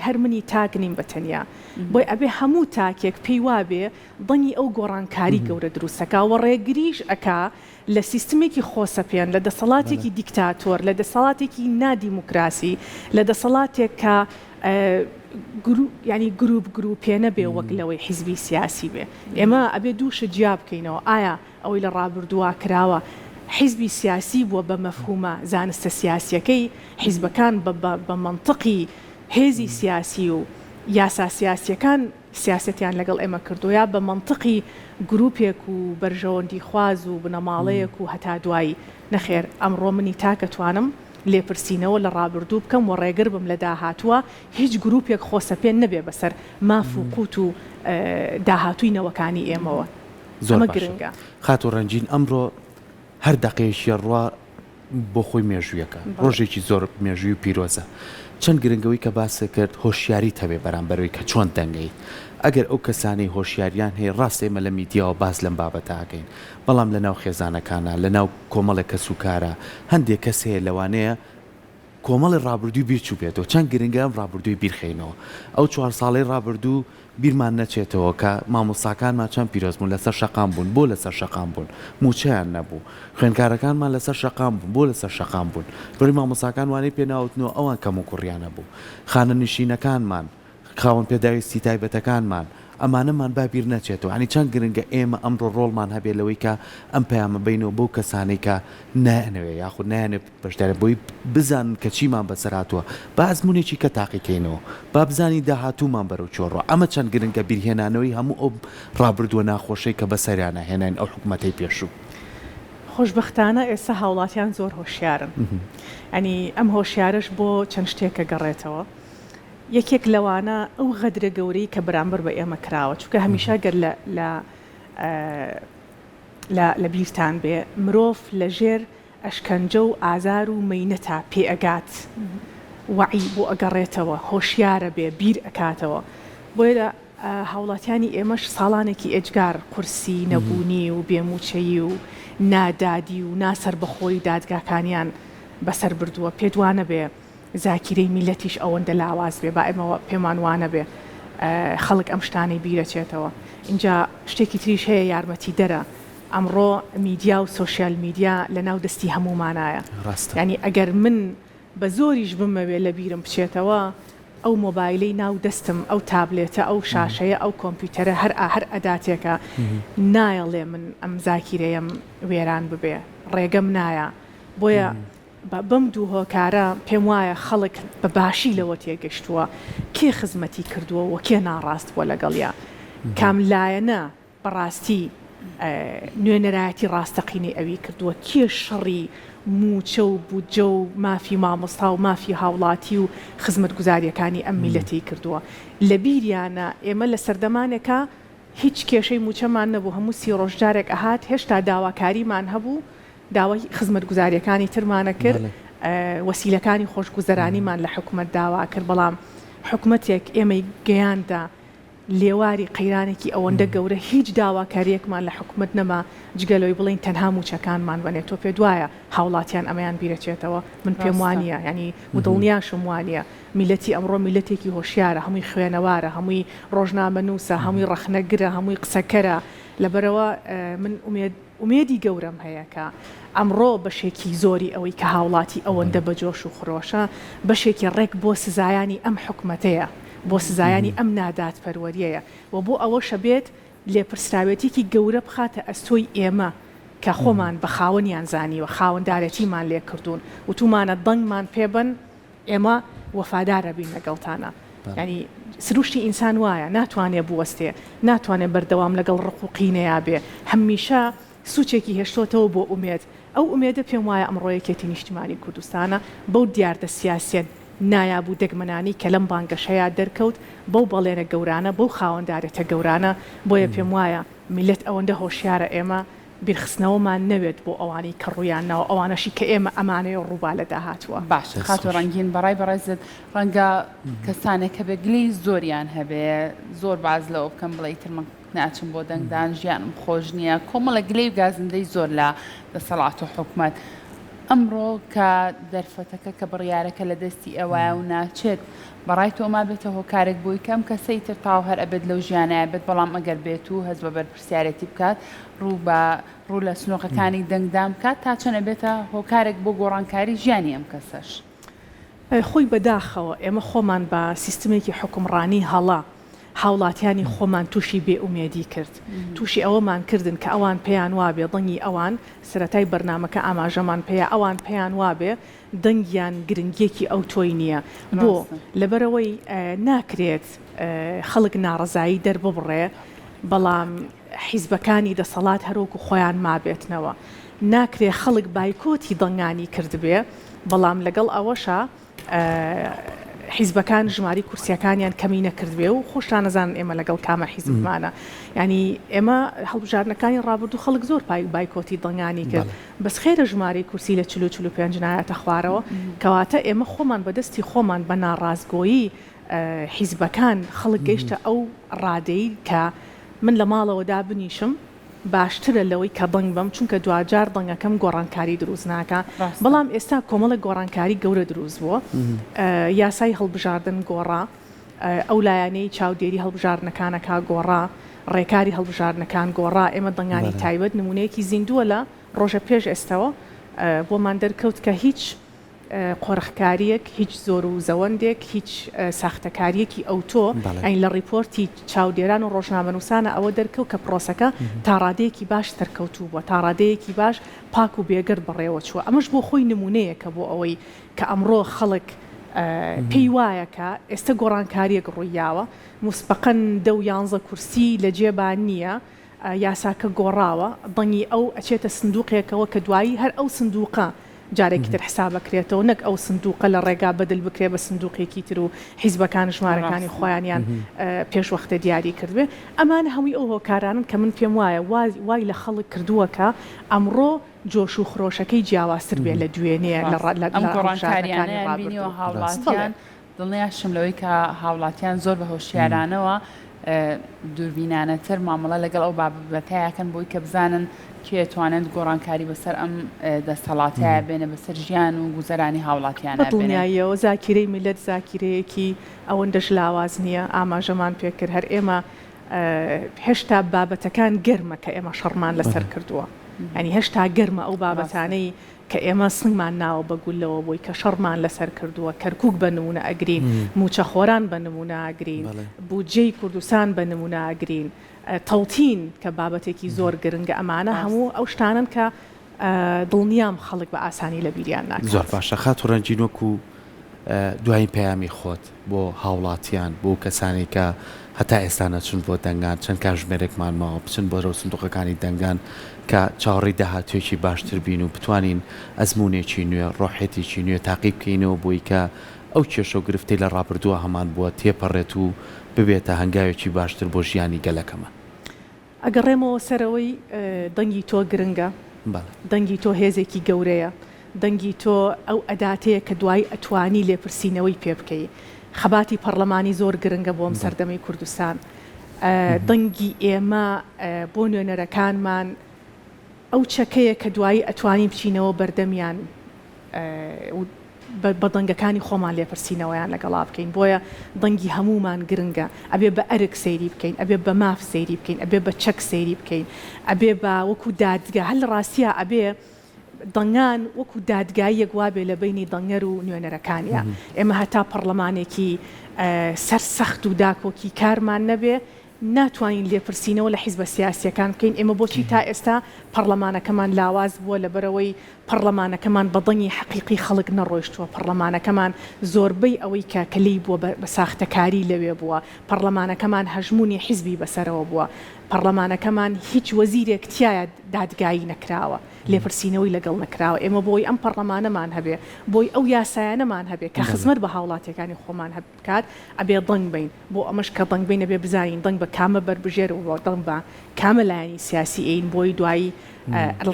هەر منی تاک نیم بەتەنیا بۆی ئەبێ هەموو تاکێک پێی وابێ دڵنی ئەو گۆڕانکاری گەورە دروستەکە و ڕێگریش ئەکا لە سیستمێکی خۆسەپێن لە دەسەڵاتێکی دیکتاتۆر لە دەسەڵاتێکی نادیموکراسی لە دەسەڵاتێک کە ینی گروپێ نەبێ وەک لەوەی حیزبی سیاسی بێ ئێمە ئەبێ دووشە جیا بکەینەوە ئایا ئەوەی لە ڕابردووە کراوە حیزبی سیاسی بووە بە مەفهومە زانستە سیاسیەکەی حیزبەکان بە منطقی هێزی سیاسی و یاسا سیاسیەکان سیاستیان لەگەڵ ئێمە کردویا بە منطقی گروپێک و بەرژەوەندی خواز و بنەماڵەیەک و هەتا دوایی نەخێر ئەمڕۆ منی تاکەتوانم لێپرسینەوە لە ڕابردوو بکەم و ڕێگر بم لە داهاتووە هیچ گروپێک خۆسەپێن نەبێ بەسەر ماف و قوت و داهاتووی نەوەکانی ئێمەوە زۆر گرنگە خاتو ڕەنجین ئەمڕۆ هەر دەقەیەشی ڕوا بۆ خۆی مێژوویەکە ڕۆژێکی زۆر مێژووی و پیرۆزە چەند گرنگەوەی کە باسە کرد هۆشیاری هەبێ بەرامبەرەوەی کە چۆن دەنگەی ئەگەر ئەو کەسانەی هۆشیاریان هەیە ڕاست ئێمە لە میدیاوە باس لەم بابەتاکەین بەڵام لە ناو خێزانەکانە لە ناو کۆمەڵە کەس و کارە هەندێک کەس هەیە لەوانەیە کۆمەڵی ڕابردووی بیرچوو بێتەوە چەند گرنگە ئەم ڕابردووی بیرخێنەوە ئەو 4 ساڵەی ڕابردوو بیرمان نەچێتەوە کە مامۆستاکانمان چەند پیرۆزبوون لەسەر شەقام بوون بۆ لەسەر شەقام بوون موچەیان نەبوو خوێنکارەکانمان لەسەر شەقام بوون بۆ لەسەر شەقام بوون بڕی مامۆستاکان وانەی پێناوتنەوە ئەوان کەم و کوڕیانە بوو خانە نشینەکانمان خاوەن پێداویستی تایبەتەکانمان ئەمانەمان بابیر نەچێتەوە ینی چەند گرنگە ئێمە ئەمڕۆ ڕۆڵمان هەبێت لەوەی کە ئەم پەیامە بینەوە بەو کەسانەی کە نانەوێ یاخود نایانێت بەشدارە بۆی بزانن کە چیمان بەسەراتوە با ئەزمونێکی کە تاقیکەینەوە با بزانی داهاتوومان بەرەو چۆڕۆ ئەمە چەند گرنگە بیرهێنانەوەی هەموو ئەو ڕابردووە ناخۆشەی کە بەسەریانە هێنان ئەو حکوومەتەی پێشوو خۆشببختانە ئێستا هاوڵاتیان زۆر هۆشیارن ئەنی ئەم هۆشیارش بۆ چەند شتێکە گەڕێتەوە یەکێک لەوانە ئەو غەدرە گەورەی کە بەرامبەر بە ئێمە کراوە چونکە هەمیشە گەر لە بیرتان بێ مرۆڤ لەژێر ئەشکەنجە و ئازار و مەینەتا پێ ئەگات وعی بۆ ئەگەڕێتەوە هۆشیارە بێ بیر ئەکاتەوە بۆیە لە هاوڵاتیانی ئێمەش ساڵانێکی ئێجگار قورسی نەبوونی و بێموچەیی و نادادی و ناسەر بەخۆی دادگاکانیان بەسەر بردووە پێدوانە بێ زاکیرەی میلەتیش ئەوەندە لاواز بێ با ئێمەوە پێمان وانە بێ خەڵک ئەم شتانەی بیرەچێتەوە اینجا شتێکی تریش هەیە یارمەتی دەرە ئەمڕۆ میدیا و سۆشیال میدیا لە ناو دەستی هەمومانایە ینی ئەگەر من بە زۆریش بمەوێ لە بیرم بچێتەوە ئەو مۆبایلەی ناو دەستم ئەو تابلێتە ئەو شاشەیە ئەو کۆمپیوتەرە هەر ئەداتێکە نایەڵێ من ئەم زاکیرەیەم وێران ببێ ڕێگەم نایە بۆیە بەم دوو هۆکارە پێم وایە خەڵک بە باشی لەوە تێگەشتووە کێ خزمەتی کردووە و کێ ناڕاست بووە لەگەڵیا کام لایەنە بەڕاستی نوێنەرایەتی ڕاستەقینەی ئەوی کردووە کێ شەڕی موچە و بودجە و مافی مامۆستا و مافی هاوڵاتی و خزمەت گوزاریەکانی ئەم میلەتی کردووە لە بیریانە ئێمە لە سەردەمانێکە هیچ کێشەی موچەمان نەبوو هەموو سی ڕۆژدارێک ئەهات هێشتا داواکاریمان هەبوو داوای خزمەت گوزاریەکانی ترمانە کرد وەسیلەکانی خۆشگوزەرانیمان لە حکوومەت داوا کرد بەڵام حکوومەتێک ئێمەی گەیاندا لێواری قەیرانێکی ئەوەندە گەورە هیچ داواکاریەکمان لە حکوومەت نەما جگەلەوەی بڵین تەنها موچەکانمان بنێت تۆ پێ دوایە هاوڵاتیان ئەمەیان بیرەچێتەوە من پێم وانە ینی مدڵنیاشم وانە میلەتی ئەمڕۆ میلەتێکی هۆشیارە هەمووی خوێنەوارە هەمووی ڕۆژنامە نووسە هەمووی ڕەخنەگرە هەمووی قسەکەرە لەبەرەوە من ئومێدی گەورەم هەیە کە ئەمڕۆ بەشێکی زۆری ئەوەی کە هاوڵاتی ئەوەندە بەجۆش و خرۆشە بەشێکی ڕێک بۆ سزایانی ئەم حکوومەتەیە بۆ سزایانی ئەم نادات پەروەریەیە و بۆ ئەوە شەبێت لێپرسراوێتێکی گەورە بخاتە ئەستۆی ئێمە کە خۆمان بە خاوەنیان زانیوە خاوەندارەتیمان لێ کردوون و تومانە دەنگمان پێبن ئێمە وەفادارە بین لەگەڵتانە ینی سروشتی ئینسان وایە ناتوانێت بوەستێ ناتوانێت بەردەوام لەگەڵ ڕقوقینەیە بێ هەمیشە سوچێکی هێشتۆتەوە بۆ ئومێد ئەو ئومێدە پێم وایە ئەمڕۆیەکێتی نیشتیمانی کوردستانە بەو دیاردە سیاسەت نایابوو دەگمەنانی کە لەم بانگەشەیە دەرکەوت بەو بەڵێنە گەورانە بەو خاوەنددارێتە گەورانە بۆیە پێم وایە میلەت ئەوەندە هۆشیارە ئێمە بیرخستنەوەمان نەوێت بۆ ئەوانی کە ڕوویانناوە ئەوانەشی کە ئێمە ئەمانەیە ڕووبا لە داهاتوە باش خاتو ڕەنگین بەڕای بەڕێزت ڕەنگە کەسانێک کە بێگلی زۆریان هەبێ زۆر باز لەوە بکەم بڵێ ترمە ناچم بۆ دەنگدان ژیانم خۆش نییە کۆمەڵە گلەی و گازندەی زۆر لە دەسەڵات و حکوومەت ئەمڕۆ کە دەرفەتەکە کە بڕیارەکە لە دەستی ئەوە و ناچێت بەڕای تۆما بێتە هۆکارێک بووی کەم کەسەی تر تاو هەر ئەبێت لەو ژیانایە بێت بەڵام ئەگەر بێت و هەز بە بەرپرسیارەتی بکات ڕوو لە سنووقەکانی دەنگدام بکات تا چەنە بێتە هۆکارێک بۆ گۆڕانکاری ژیانی ئەم کەسەش خۆی بەداخەوە ئێمە خۆمان بە سیستمێکی حکومڕانی هەڵا هاوڵاتیانی خۆمان تووشی بێئومێدی کرد تووشی ئەوەمان کردن کە ئەوان پێیان وابێ دڵنی ئەوان سەرەتای بەرنمەکە ئاماژەمان پێەیە ئەوان پێیان وابێ دەنگیان گرنگێکی ئەو تۆی نییە بۆ لەبەرەوەی ناکرێت خەڵک ناڕزایی دەرببڕێ بەڵام حیزبەکانی دەسەڵات هەرۆکو خۆیان مابێتنەوە ناکرێت خەڵک بایکۆتی دەنگانی کردبێ بەڵام لەگەڵ ئەوەشە حیزبەکان ژماری کورسیەکانیان کەمی نەکردوێ و خۆشتان نەزانن ئێمە لەگەڵ کامە حیزبمانە ینی ئێمە هەڵبژارنەکانی ڕابردوو خەڵک زۆر بایکۆتی دڵنگانی کرد بەس خێرە ژماری کورسی لە 45 نایەتە خوارەوە کەواتە ئێمە خۆمان بەدەستی خۆمان بە ناڕازگۆیی حیزبەکان خەڵک گەیشتە ئەو ڕادەی کە من لە ماڵەوەدا بنیشم باشترە لەوەی کە دەنگ بم چونکە دوجار دەنگەکەم گۆڕانکاری دروست ناکە بەڵام ئێستا کۆمەڵە گۆڕانکاری گەورە دروست بووە یاسای هەڵبژاردن گۆڕا ئەو لایەنەی چاودێری هەڵبژاردنەکانەکە گۆڕا ڕێکاری هەڵبژاردنەکان گۆڕا ئێمە دەنگانی تایبەت نمونەیەکی زیندووە لە ڕۆژە پێش ئێستەوە بۆمان دەرکەوت کە هیچ قۆڕخکاریەک هیچ زۆر و زەوەندێک هیچ ساختەکاریەکی ئەوتۆ ئەین لە ڕیپۆرتی چاودێران و ڕۆژنامەنووسانە ئەوە دەرکەوت کە پرۆسەکە تا ڕادەیەکی باش تەرکەوتوو بووە تا ڕادەیەکی باش پاک و بێگەر بەڕێوە چووە ئەمەش بۆ خۆی نمونەیەکە بۆ ئەوەی کە ئەمڕۆ خەڵک پێی وایە کە ئێستا گۆڕانکاریەک ڕوویاوە مسبقەن 11 کورسی لە جێبان نییە یاساکە گۆڕاوە دڵنی ئەو ئەچێتە سندوقێکەوە کە دوایی هەر ئەو سندوقە جارێکی تر حسابەکرێتەوە نەک ئەو سندوقە لە ڕێگا بەدل بکرێ بە سندوقێکی تر و حیزبەکان ژمارەکانی خۆیانیان پێشوەختە دیاری کردوێ ئەمانە هەمووی ئەو هۆکارانن کە من پێم وایە وای لە خەڵک کردووەکە ئەمڕۆ جۆش و خرۆشەکەی جیاوازتر بێ لە دوێنێ ئەم گۆڕانکاریانە بینیوە هاوڵاتیان دڵنیاشم لەوەی کە هاوڵاتیان زۆر بە هۆشیارانەوە دووربینانەتر مامەڵە لەگەڵ ئەو بابەتایەکەن بۆی کە بزانن کێتوانێت گۆڕانکاری بەسەر ئەم دەسەڵاتایە بێنە بەسەر ژیان و گوزەرانی هاوڵاتیانە دڵنیاییەوە زاکیرەی میلەت زاکیرەیەکی ئەوەندەش لاواز نییە ئاماژەمان پێکرد هەر ئێمە هێشتا بابەتەکان گەرمە کە ئێمە شەڕمان لەسەر کردووە ینی هێشتا گەرمە ئەو بابەتانەی کە ئێمە سنگمان ناوە بەگولەوە بۆی کە شەڕمان لەسەر کردووە کەرکووک بە نمونە ئەگرین موچەخۆران بە نمونە ئەگرین بودجەی کوردستان بە نمونە ئەگرین تەڵتین کە بابەتێکی زۆر گرنگە ئەمانە هەموو ئەو شتانن کە دڵنیام خەڵک بە ئاسانی لە بیریان ناکات زۆر باشە خات و ڕەنجین وەکو دوایین پەیامی خۆت بۆ هاوڵاتیان بۆ کەسانی کە هەتا ئێستا نەچون بۆ دەنگان چەند کاتژمێرێکمان ماوە بچن بۆ ڕەو سندوقەکانی دەنگان کە چاوەڕێی داهاتوێکی باشتر بین و بتوانین ئەزمونێکی نوێ ڕۆحێتێکی نوێ تاقی بکەینەوە بۆی کە ئەو کێشە و گرفتەی لە ڕابردووە هەمان بووە تێپەڕێت و ببێتە هەنگاوێکی باشتر بۆ ژیانی گەلەکەمە ئەگەڕێمەوە سەرەوەی دەنگی تۆ گرنگە دەنگی تۆ هێزێکی گەورەیە دەنگی تۆ ئەو ئەداتەیە کە دوای ئەتوانی لێپرسینەوەی پێ بکەی خەباتی پەرلەمانی زۆر گرنگە بۆم سەردەمەی کوردستان دەنگی ئێمە بۆ نوێنەرەکانمان ئەو چەکەیە کە دوایی ئەتوانی بچینەوە بەردەمیان بە دەنگەکانی خۆمان لێپرسینەوەیان لەگەڵا بکەین بۆیە دەنگی هەمومان گرنگە ئەبێ بە ئەرک سەیری بکەین ئەبێ بە ماف سەیری بکەین ئەبێ بە چەک سەیری بکەین ئەبێ بە وەکو دادگا هەل ڕاستیە ئەبێ دەنگان وەکو دادگاییەک وابێ لە بینی دەنگەر و نوێنەرەکانیە ئێمە هەتا پەرلەمانێکی سەرسەخت و داکۆکی کارمان نەبێ ناتوانین لێپرسینەوە لە حیزبە سیاسیەکان بکەین ئێمە بۆچی تا ئێستا پەرلەمانەکەمان لاواز بووە لەبەرەوەی پەرلەمانەکەمان بەدەنگی حەقیقی خەڵک نەڕۆیشتووە پەرلەمانەکەمان زۆربەی ئەوەی کە کلی بووە بە ساختەکاری لەوێ بووە پەرلەمانەکەمان هەژمونی حیزبی بەسەرەوە بووە پەرلەمانەکەمان هیچ وەزیرێک تایە دادگایی نەکراوە لێپرسینەوەی لەگەڵ نەکراوە ئێمە بۆی ئەم پەرلەمانەمان هەبێ بۆی ئەو یاسایانەمان هەبێ کە خزمەت بە هاوڵاتیەکانی خۆمان هەبکات ئەبێ دەنگ بین بۆ ئەمەش کە دەنگ بین ئەبێ بزانین دەنگ بە کامە بربژێر و دەنگ بە کامە لایەنی سیاسی ئین بۆی دوایی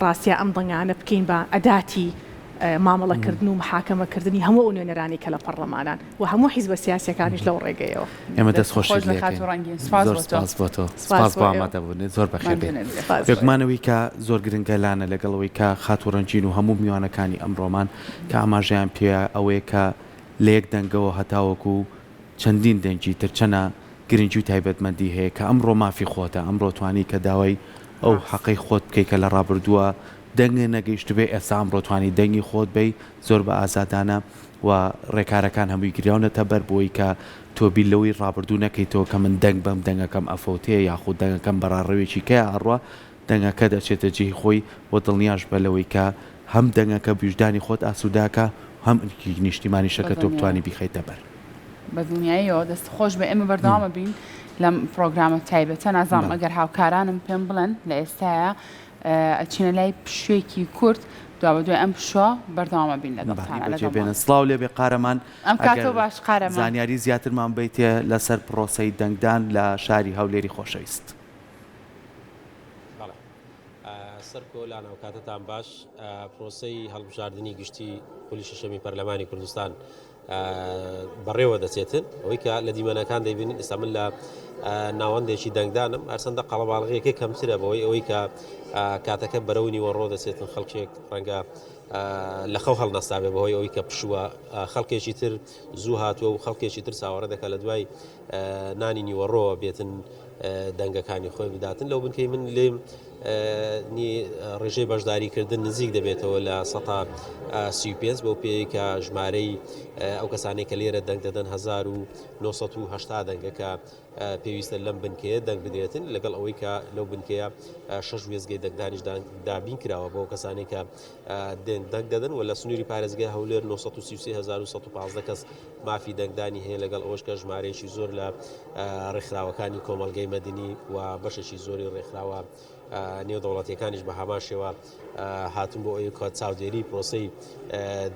ڕاستیە ئەم دەنگانە بکەین بە ئەداتی مامەڵەکردن و محاکەمەکردنی هەموو ئەو نوێنەرانی کە لە پەرلەمانان و هەموو حیزبە سیاسیەکانیش لەو ڕێگەیەوە ئێمە دەستخۆشی سپاس بۆ ئامادەبوون زۆر بەخێر بێگومانەوەی کە زۆر گرنگە لانە لەگەڵەوەی کە خاتوڕەنجین و هەموو میوانەکانی ئەمڕۆمان کە ئاماژیان پێ ئەوەیە کە لە یەک دەنگەوە هەتاوەکو چەندین دەنگی ترچەنە گرنگی و تایبەتمەندی هەیە کە ئەمڕۆ مافی خۆتە ئەمڕۆ توانی کە داوای ئەو حەقەی خۆت بکەی کە لە ڕابردووە دەنگە نەگەیشت بێ ئێستا ئەمڕۆ توانی دەنگی خۆت بێ زۆر بە ئازادانە و ڕێکارەکان هەمووی گریاونەتە بەر بۆی کە تۆ بیر لەوەی ڕابردوو نەکەیتەوە کە من دەنگ بەم دەنگەکەم ئەفەوتەیە یاخود دەنگەکەم بەڕاڕەوێکی کەیە ئەڕوە دەنگەکە دەچێتە جێی خۆی بۆ دڵنیاش بە لەوەی کە هەم دەنگەکە ویژدانی خۆت ئاسووداکە هەم نیشتیمانی شەکە تۆ بتوانی بیخەیتە بەر بە دنیایەوە دەست خۆش بە ئێمە بەردەوامە بین لەم پرۆگرامە تایبەتە نازانم ئەگەر هاوکارانم پێم بڵێن لە ئێستاە ئەچینە لای پشوێکی کورد دوا بە دوای ئەم پشوە بەردەوامە بین لەگەڵ سڵاو لێ بێ قارەمان ئەم کاتۆ باش قارەمان زانیاری زیاترمان بیتێ لەسەر پرۆسەی دەنگدان لە شاری هەولێری خۆشەویست سەرکۆ لا ناوکاتتان باش پرۆسەی هەڵبژاردننی گشتی پۆلی شەشەمی پەرلەمانی کوردستان بەڕێوە دەچێتن ئەوەی کە لە دیمەنەکان دەبینین ئێستا من لە ناوەندێکی دەنگدانم هەرچەندە قەڵەباڵغەیەکی کەمترە بەوەی ئەوەی کە کاتەکە بەرەونی وەڕۆ دەچێتن خەڵکێک ڕەنگە لە خەو هەڵنەستابێ بەهۆی ئەوەی کە پشووە خەڵکێکی تر زوو هاتووە و خەڵکێکی تر چاوەڕە دەکات لە دوای نانی نیوەڕۆوە بێتن دەنگەکانی خۆی بداتن لەو بنکەی من لێم ڕێژەی بەشداریکردن نزیک دەبێتەوە لە 135 بەو پێی کە ژمارەی ئەو کەسانێک کە لێرە دەنگ دەدەن 1970 دەنگەکە پێویستە لەم بنکەیە دەنگ بدرێتن لەگەڵ ئەوەی کە لەو بنکەیە 6 وێزگەی دەنگدانیش دابین کراوە بۆ کەسانێک کە دەنگ دەدەن و لە سنووری پارێزگای هەولێر 933115 کەس مافی دەنگدانی هەیە لەگەڵ ئەوەش کە ژمارەیەکی زۆر لە ڕێکخراوەکانی کۆمەڵگەی مەدنی و بەشێکی زۆری ڕێکخراوە نێودەوڵەتیەکانیش بە هەمان شێوە هاتون بۆ ئەوەی کە چاودێری پرۆسەی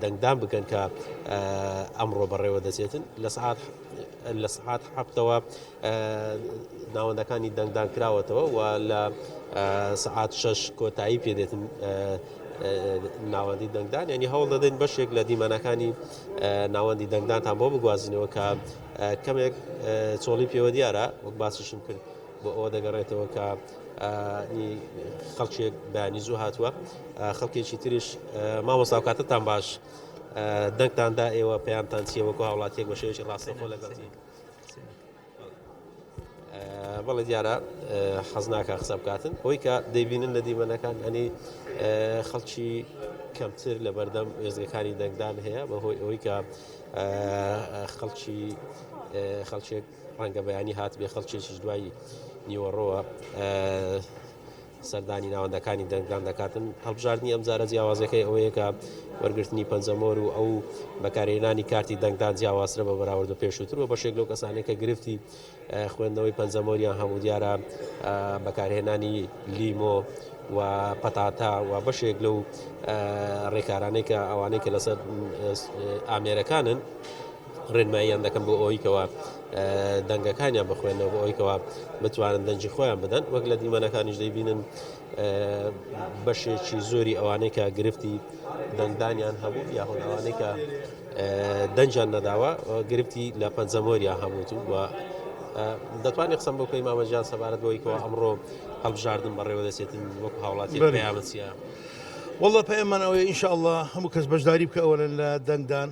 دەنگدان بکەن کە ئەمڕۆ بەڕێوە دەچێتن لە سەعات حەفتەوە ناوەندەکانی دەنگدان کراوەتەوە و لە سەعات 6 کۆتایی پێدێتن ناوەندی دەنگدان ینی هەوڵ دەدەین بەشێک لە دیمەنەکانی ناوەندی دەنگدانتان بۆ بگوازینەوە کە کەمێک چۆڵی پێوە دیارە وەک باسیشم کرد بۆ ئەوە دەگەڕێتەوە کە خەڵکێک بەیانی زوو هاتووە خەڵکێکی تریش مامۆستاوکاتتان باش دەنگتاندا ئێوە پێیانتان چیە وەکو هاوڵاتیەک بە شێوەیەکی ڕاستەخۆ لەگەڵی بەڵێ دیارە حەز ناکە قسە بکاتن ئەوەی کە دەیبینن لە دیمەنەکان ئەنی خەڵکی کەمتر لە بەردەم وێزگەکانی دەنگدان هەیە بەهۆی ئەوەی کە خەڵکێک ڕەنگە بەیانی هات بێ خەڵکێکیش دوایی نیوەڕۆوە سەردانی ناوەندەکانی دەنگدان دەکاتن هەڵبژاردننی ئەم جارە جیاوازەکەی ئەوەیە کە وەرگرتنی پەنجەمۆر و ئەو بەکارهێنانی کارتی دەنگدان جیاوازترە بە بەراورد بە پێشووتر و بەشێک لەو کەسانێک کە گرفتی خوێندنەوەی پەنجەمۆریان هەموو دیارە بەکارهێنانی لیمۆ و پەتاتا و بەشێک لەو ڕێکارانەی کە ئەوانەی کە لەسەر ئامێرەکانن ڕێنماییان دەکەم بۆ ئەوەی کەوە دەنگەکانیان بخوێنەوە بۆ ئەوەیکەوە بتوانن دەنجی خۆیان بدەن وەک لە دیمەنەکانیش دەیبینن بەشێکی زۆری ئەوانەی کە گرفتی دەنگدانیان هەبوو یاخود ئەوانەی کە دەنجیان نەداوە گرفتی لە پەنجەمۆریان هەبووت و دەتوانێت قسەم بۆ کەی مامەجان سەبارەت بۆیکەوە ئەمڕۆ هەڵبژاردن بەڕێوە دەچێتن وەکو هاوڵاتی پەیامەچیە والله پەیامانەوەی ئینشاءالله هەموو کەس بەشداری بکەوە لە دەنگدان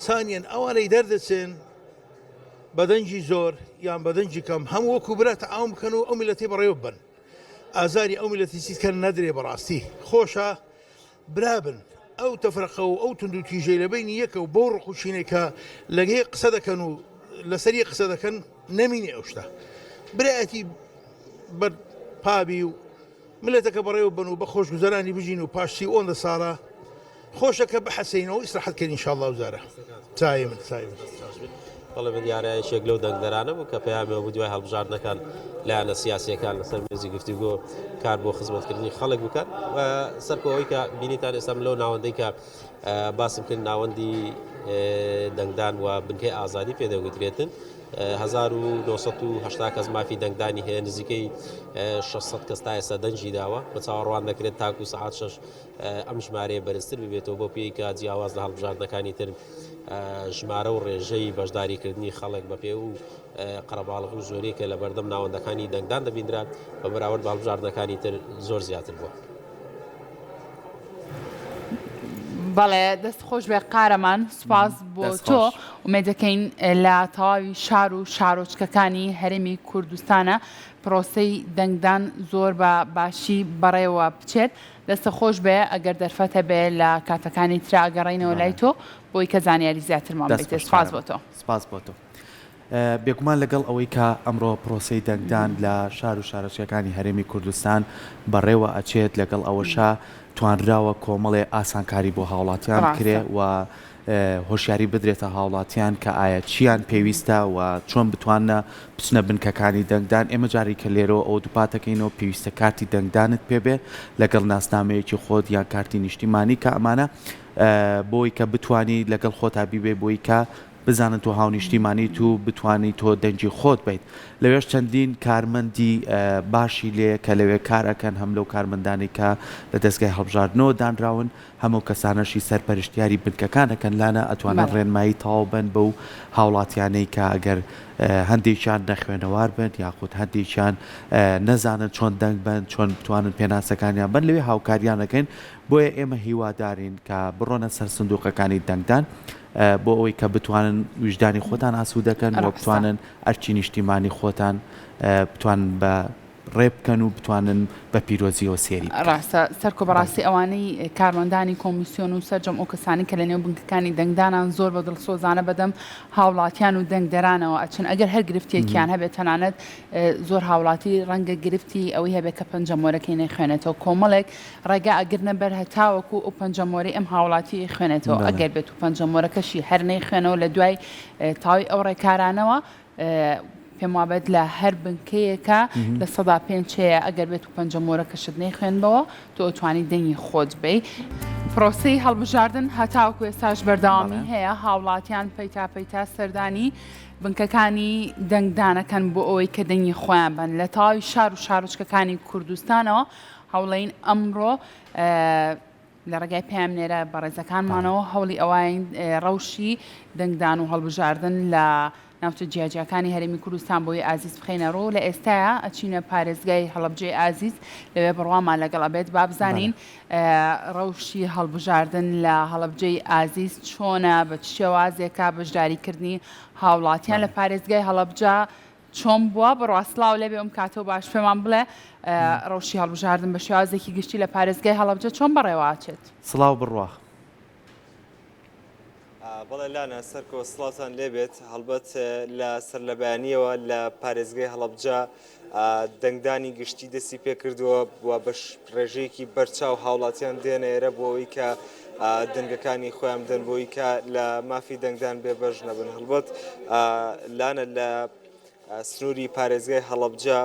ثانیاً ئەوانەی دەردەچێن بەدەنجی زۆر یان بەدەنجی کەم هەموو وەکو برا تەعاون بکەن و ئەو میلەتی بەڕێوە بن ئازاری ئەو میلەتی چیتکە نەدرێ بەڕاستی خۆشە برابن ئەو تەفرەقە و ئەو تونند و تیژەی لە بینی یەکە و بۆ ڕقوشینێکە لەگەی قسە دەکەن و لەسەری قسە دەکەن نەمینێ ئەو شتە برایەتی بەر پابی و ملەتەکە بەڕێوە بن و بە خۆشگوزەرانی بژین و پاشتی ئۆن لە ساڕە خۆشەکە بەحەسەینەوە ئیسراحەتکەین ئینشاءالله وزارە چای من بەڵێ من دیارایەشێک لەو دەنگدەرانە بوو کە پەیامەوە بوو دوای هەڵبژاردنەکان لایەنە سیاسیەکان لەسەر مێزی گفتوگۆ کار بۆ خزمەتکردنی خەڵک بکەن و سەرکەوەی کە بینیتان ئێستام لەو ناوەندەی کە باسم کرد ناوەندی دەنگدان و بنکەی ئازادی پێدەگوترێتن 1970 کەس مافی دەنگدانی هەیە نزیکەی 600 کەس تا ئێستا دەنجی داوە بە چاوەڕوان دەکرێت تاکو سعات 6 ئەم ژمارەیە بەرزتر ببێتەوە بۆ پێی کە جیاواز لە هەڵبژاردنەکانی تر ژمارە و ڕێژەی بەشداریکردنی خەڵک بە پێ و قەرەباڵغ و زۆرێکە لە بەردەم ناوەندەکانی دەنگدان دەبیندرات بە بەراورد بە هەڵبژاردنەکانی تر زۆر زیاتر بووە. بەڵێ دەست خۆش بێ قارەمان سوپاس بۆ تۆ ومێدەکەین لە تەواوی شار و شارۆچکەکانی هەرێمی کوردستانە پرۆسەی دەنگدان زۆر بە باشی بەڕێوە بچێت دەستە خۆش بێ ئەگەر دەرفەتە بێ لە کاتەکانی ترا ئەگەڕینەوە لای تۆ بۆی کە زانیاری زیاترمان بێت. سپاس بۆ تۆ. سپاس بۆ تۆ. بێگومان لەگەڵ ئەوەی کە ئەمڕۆ پرۆسەی دەنگدان لە شار و شارەچیەکانی هەرێمی کوردستان بەڕێوە ئەچێت لەگەڵ ئەوەشا توانراوە کۆمەڵێ ئاسانکاری بۆ هاوڵاتیان کرێ و هۆشیاری بدرێتە هاوڵاتیان کە ئایا چیان پێویستە و چۆن بتوانە بچنە بنکەکانی دەنگدان. ئێمە جاری کە لێرەوە ئەو دووپاتەکەینەوە پێویستە کارتی دەنگدانت پێبێ لەگەڵ ناسنامەیەکی خۆت یان کارتی نیشتیمانی کە ئەمانە بۆی کە بتانی لەگەڵ خۆتا بیبێ بۆی کە بزانن تۆ هاونیشتیمانی تو بتانی تۆ دەنجی خۆت بیت. لەوێش چەندین کارمەندی باشی لێ کە لەوێ کارەکەن هەم لەو کارمەندانی کە لە دەستگای هەڵبژاردنەوە دانراون هەموو کەسانەشی سەرپەرشتیاری بنکەکانەکەن لانە ئەتوانن ڕێنمایی تەواو بن بەو هاوڵاتیانەی کە ئەگەر هەندێکیان نەخوێنەوار بن یاخود هەندێکیان نەزانن چۆن دەنگ بن چۆن بتوانن پێناسەکانیان بن لەوێ هاوکاریانەکەین. بۆیە ئێمە هیوادارین کە بڕۆنە سەر سندوقەکانی دەنگدان بۆ ئەوەی کە بتوانن وجدانی خۆتان ئاسوود دەکەن و بتوانن ئەرچی نیشتیمانی خۆتان بتوانن بە ڕێبکەن و بتوانن بە پیرۆزیەوە سێری. ڕاستە سەرکۆ بەڕاستی ئەوانەی کارمەندانی کۆمیسیۆن و سەرجەم ئەو کەسانی کە لە نێو بنکەکانی دەنگدانان زۆر بە دڵسۆزانە بەدەم هاوڵاتیان و دەنگدەرانەوە ئەچن ئەگەر هەر گرفتێکیان هەبێت تەنانەت زۆر هاوڵاتی ڕەنگە گرفتی ئەوەی هەبێت کە پەنجەمۆرەکەی نەیخوێنێتەوە کۆمەڵێک ڕێگا ئەگرنە بەر هەتاوەکو ئەو پەنجەمۆری ئەم هاوڵاتی خوێنێتەوە ئەگەر بێت و پەنجەمۆرەکەشی هەر نەیخوێنەوە لە دوای تاوی ئەو ڕێکارانەوە پێم وابێت لە هەر بنکەیەکە لە 5 ئەگەر بێت و پەنجەمۆرەکەشت نەیخوێنبەوە تۆ ئەتوانی دەنگی خۆت بێ. پرۆسەی هەڵبژاردن هەتاوەکو ئێستاش بەردەوامی هەیە هاوڵاتیان پەیتا سەردانی بنکەکانی دەنگدانەکەن بۆ ئەوەی کە دەنگی خۆیان بن لە تاوی شار و شارۆچکەکانی کوردستانەوە هەوڵین ئەمڕۆ لە ڕێگای پامنێرە بەڕێزەکانمانەوە هەوڵی ئەوین ڕەوشی دەنگدان و هەڵبژاردن لە ناوچە جیاجیەکانی هەرێمی کوردستان بۆی ئازیز بخێنەڕۆ لە ئێستاە ئەچینە پارێزگای هەڵەبجێ ئازیز لەوێ بڕوامان لەگەڵ ئەبێت بابزانین ڕەوشی هەڵبژاردن لە هەڵەبجەی ئازیز چۆنە بە شێوازێکە بەشداریکردنی هاوڵاتیان لە پارێزگای هەڵەبجە چۆن بووە بڕواستلااو لەبێ ئەم کاتەوە باش پێمان بڵێ ڕەوشی هەڵبژاردن بە شێوازێکی گشتی لە پارێزگای هەڵەبجە چۆن بەڕێواچێت. سڵاو بڕوا. بەڵێ لاە سەرکۆ سڵاتان لێبێت هەڵبەت لە سەرلەبیانیەوە لە پارێزگای هەڵەبجە دەنگدانی گشتی دەستی پێ کردووە بووە بە ڕێژەیەکی بەرچاو هاوڵاتیان دێنە ئێرە بۆەوەی کە دەنگەکانی خۆیان بدەن بۆی کە لە مافی دەنگدان بێ بەش نەبن. هەڵبەت لاە لە سنووری پارێزگای هەڵەبجە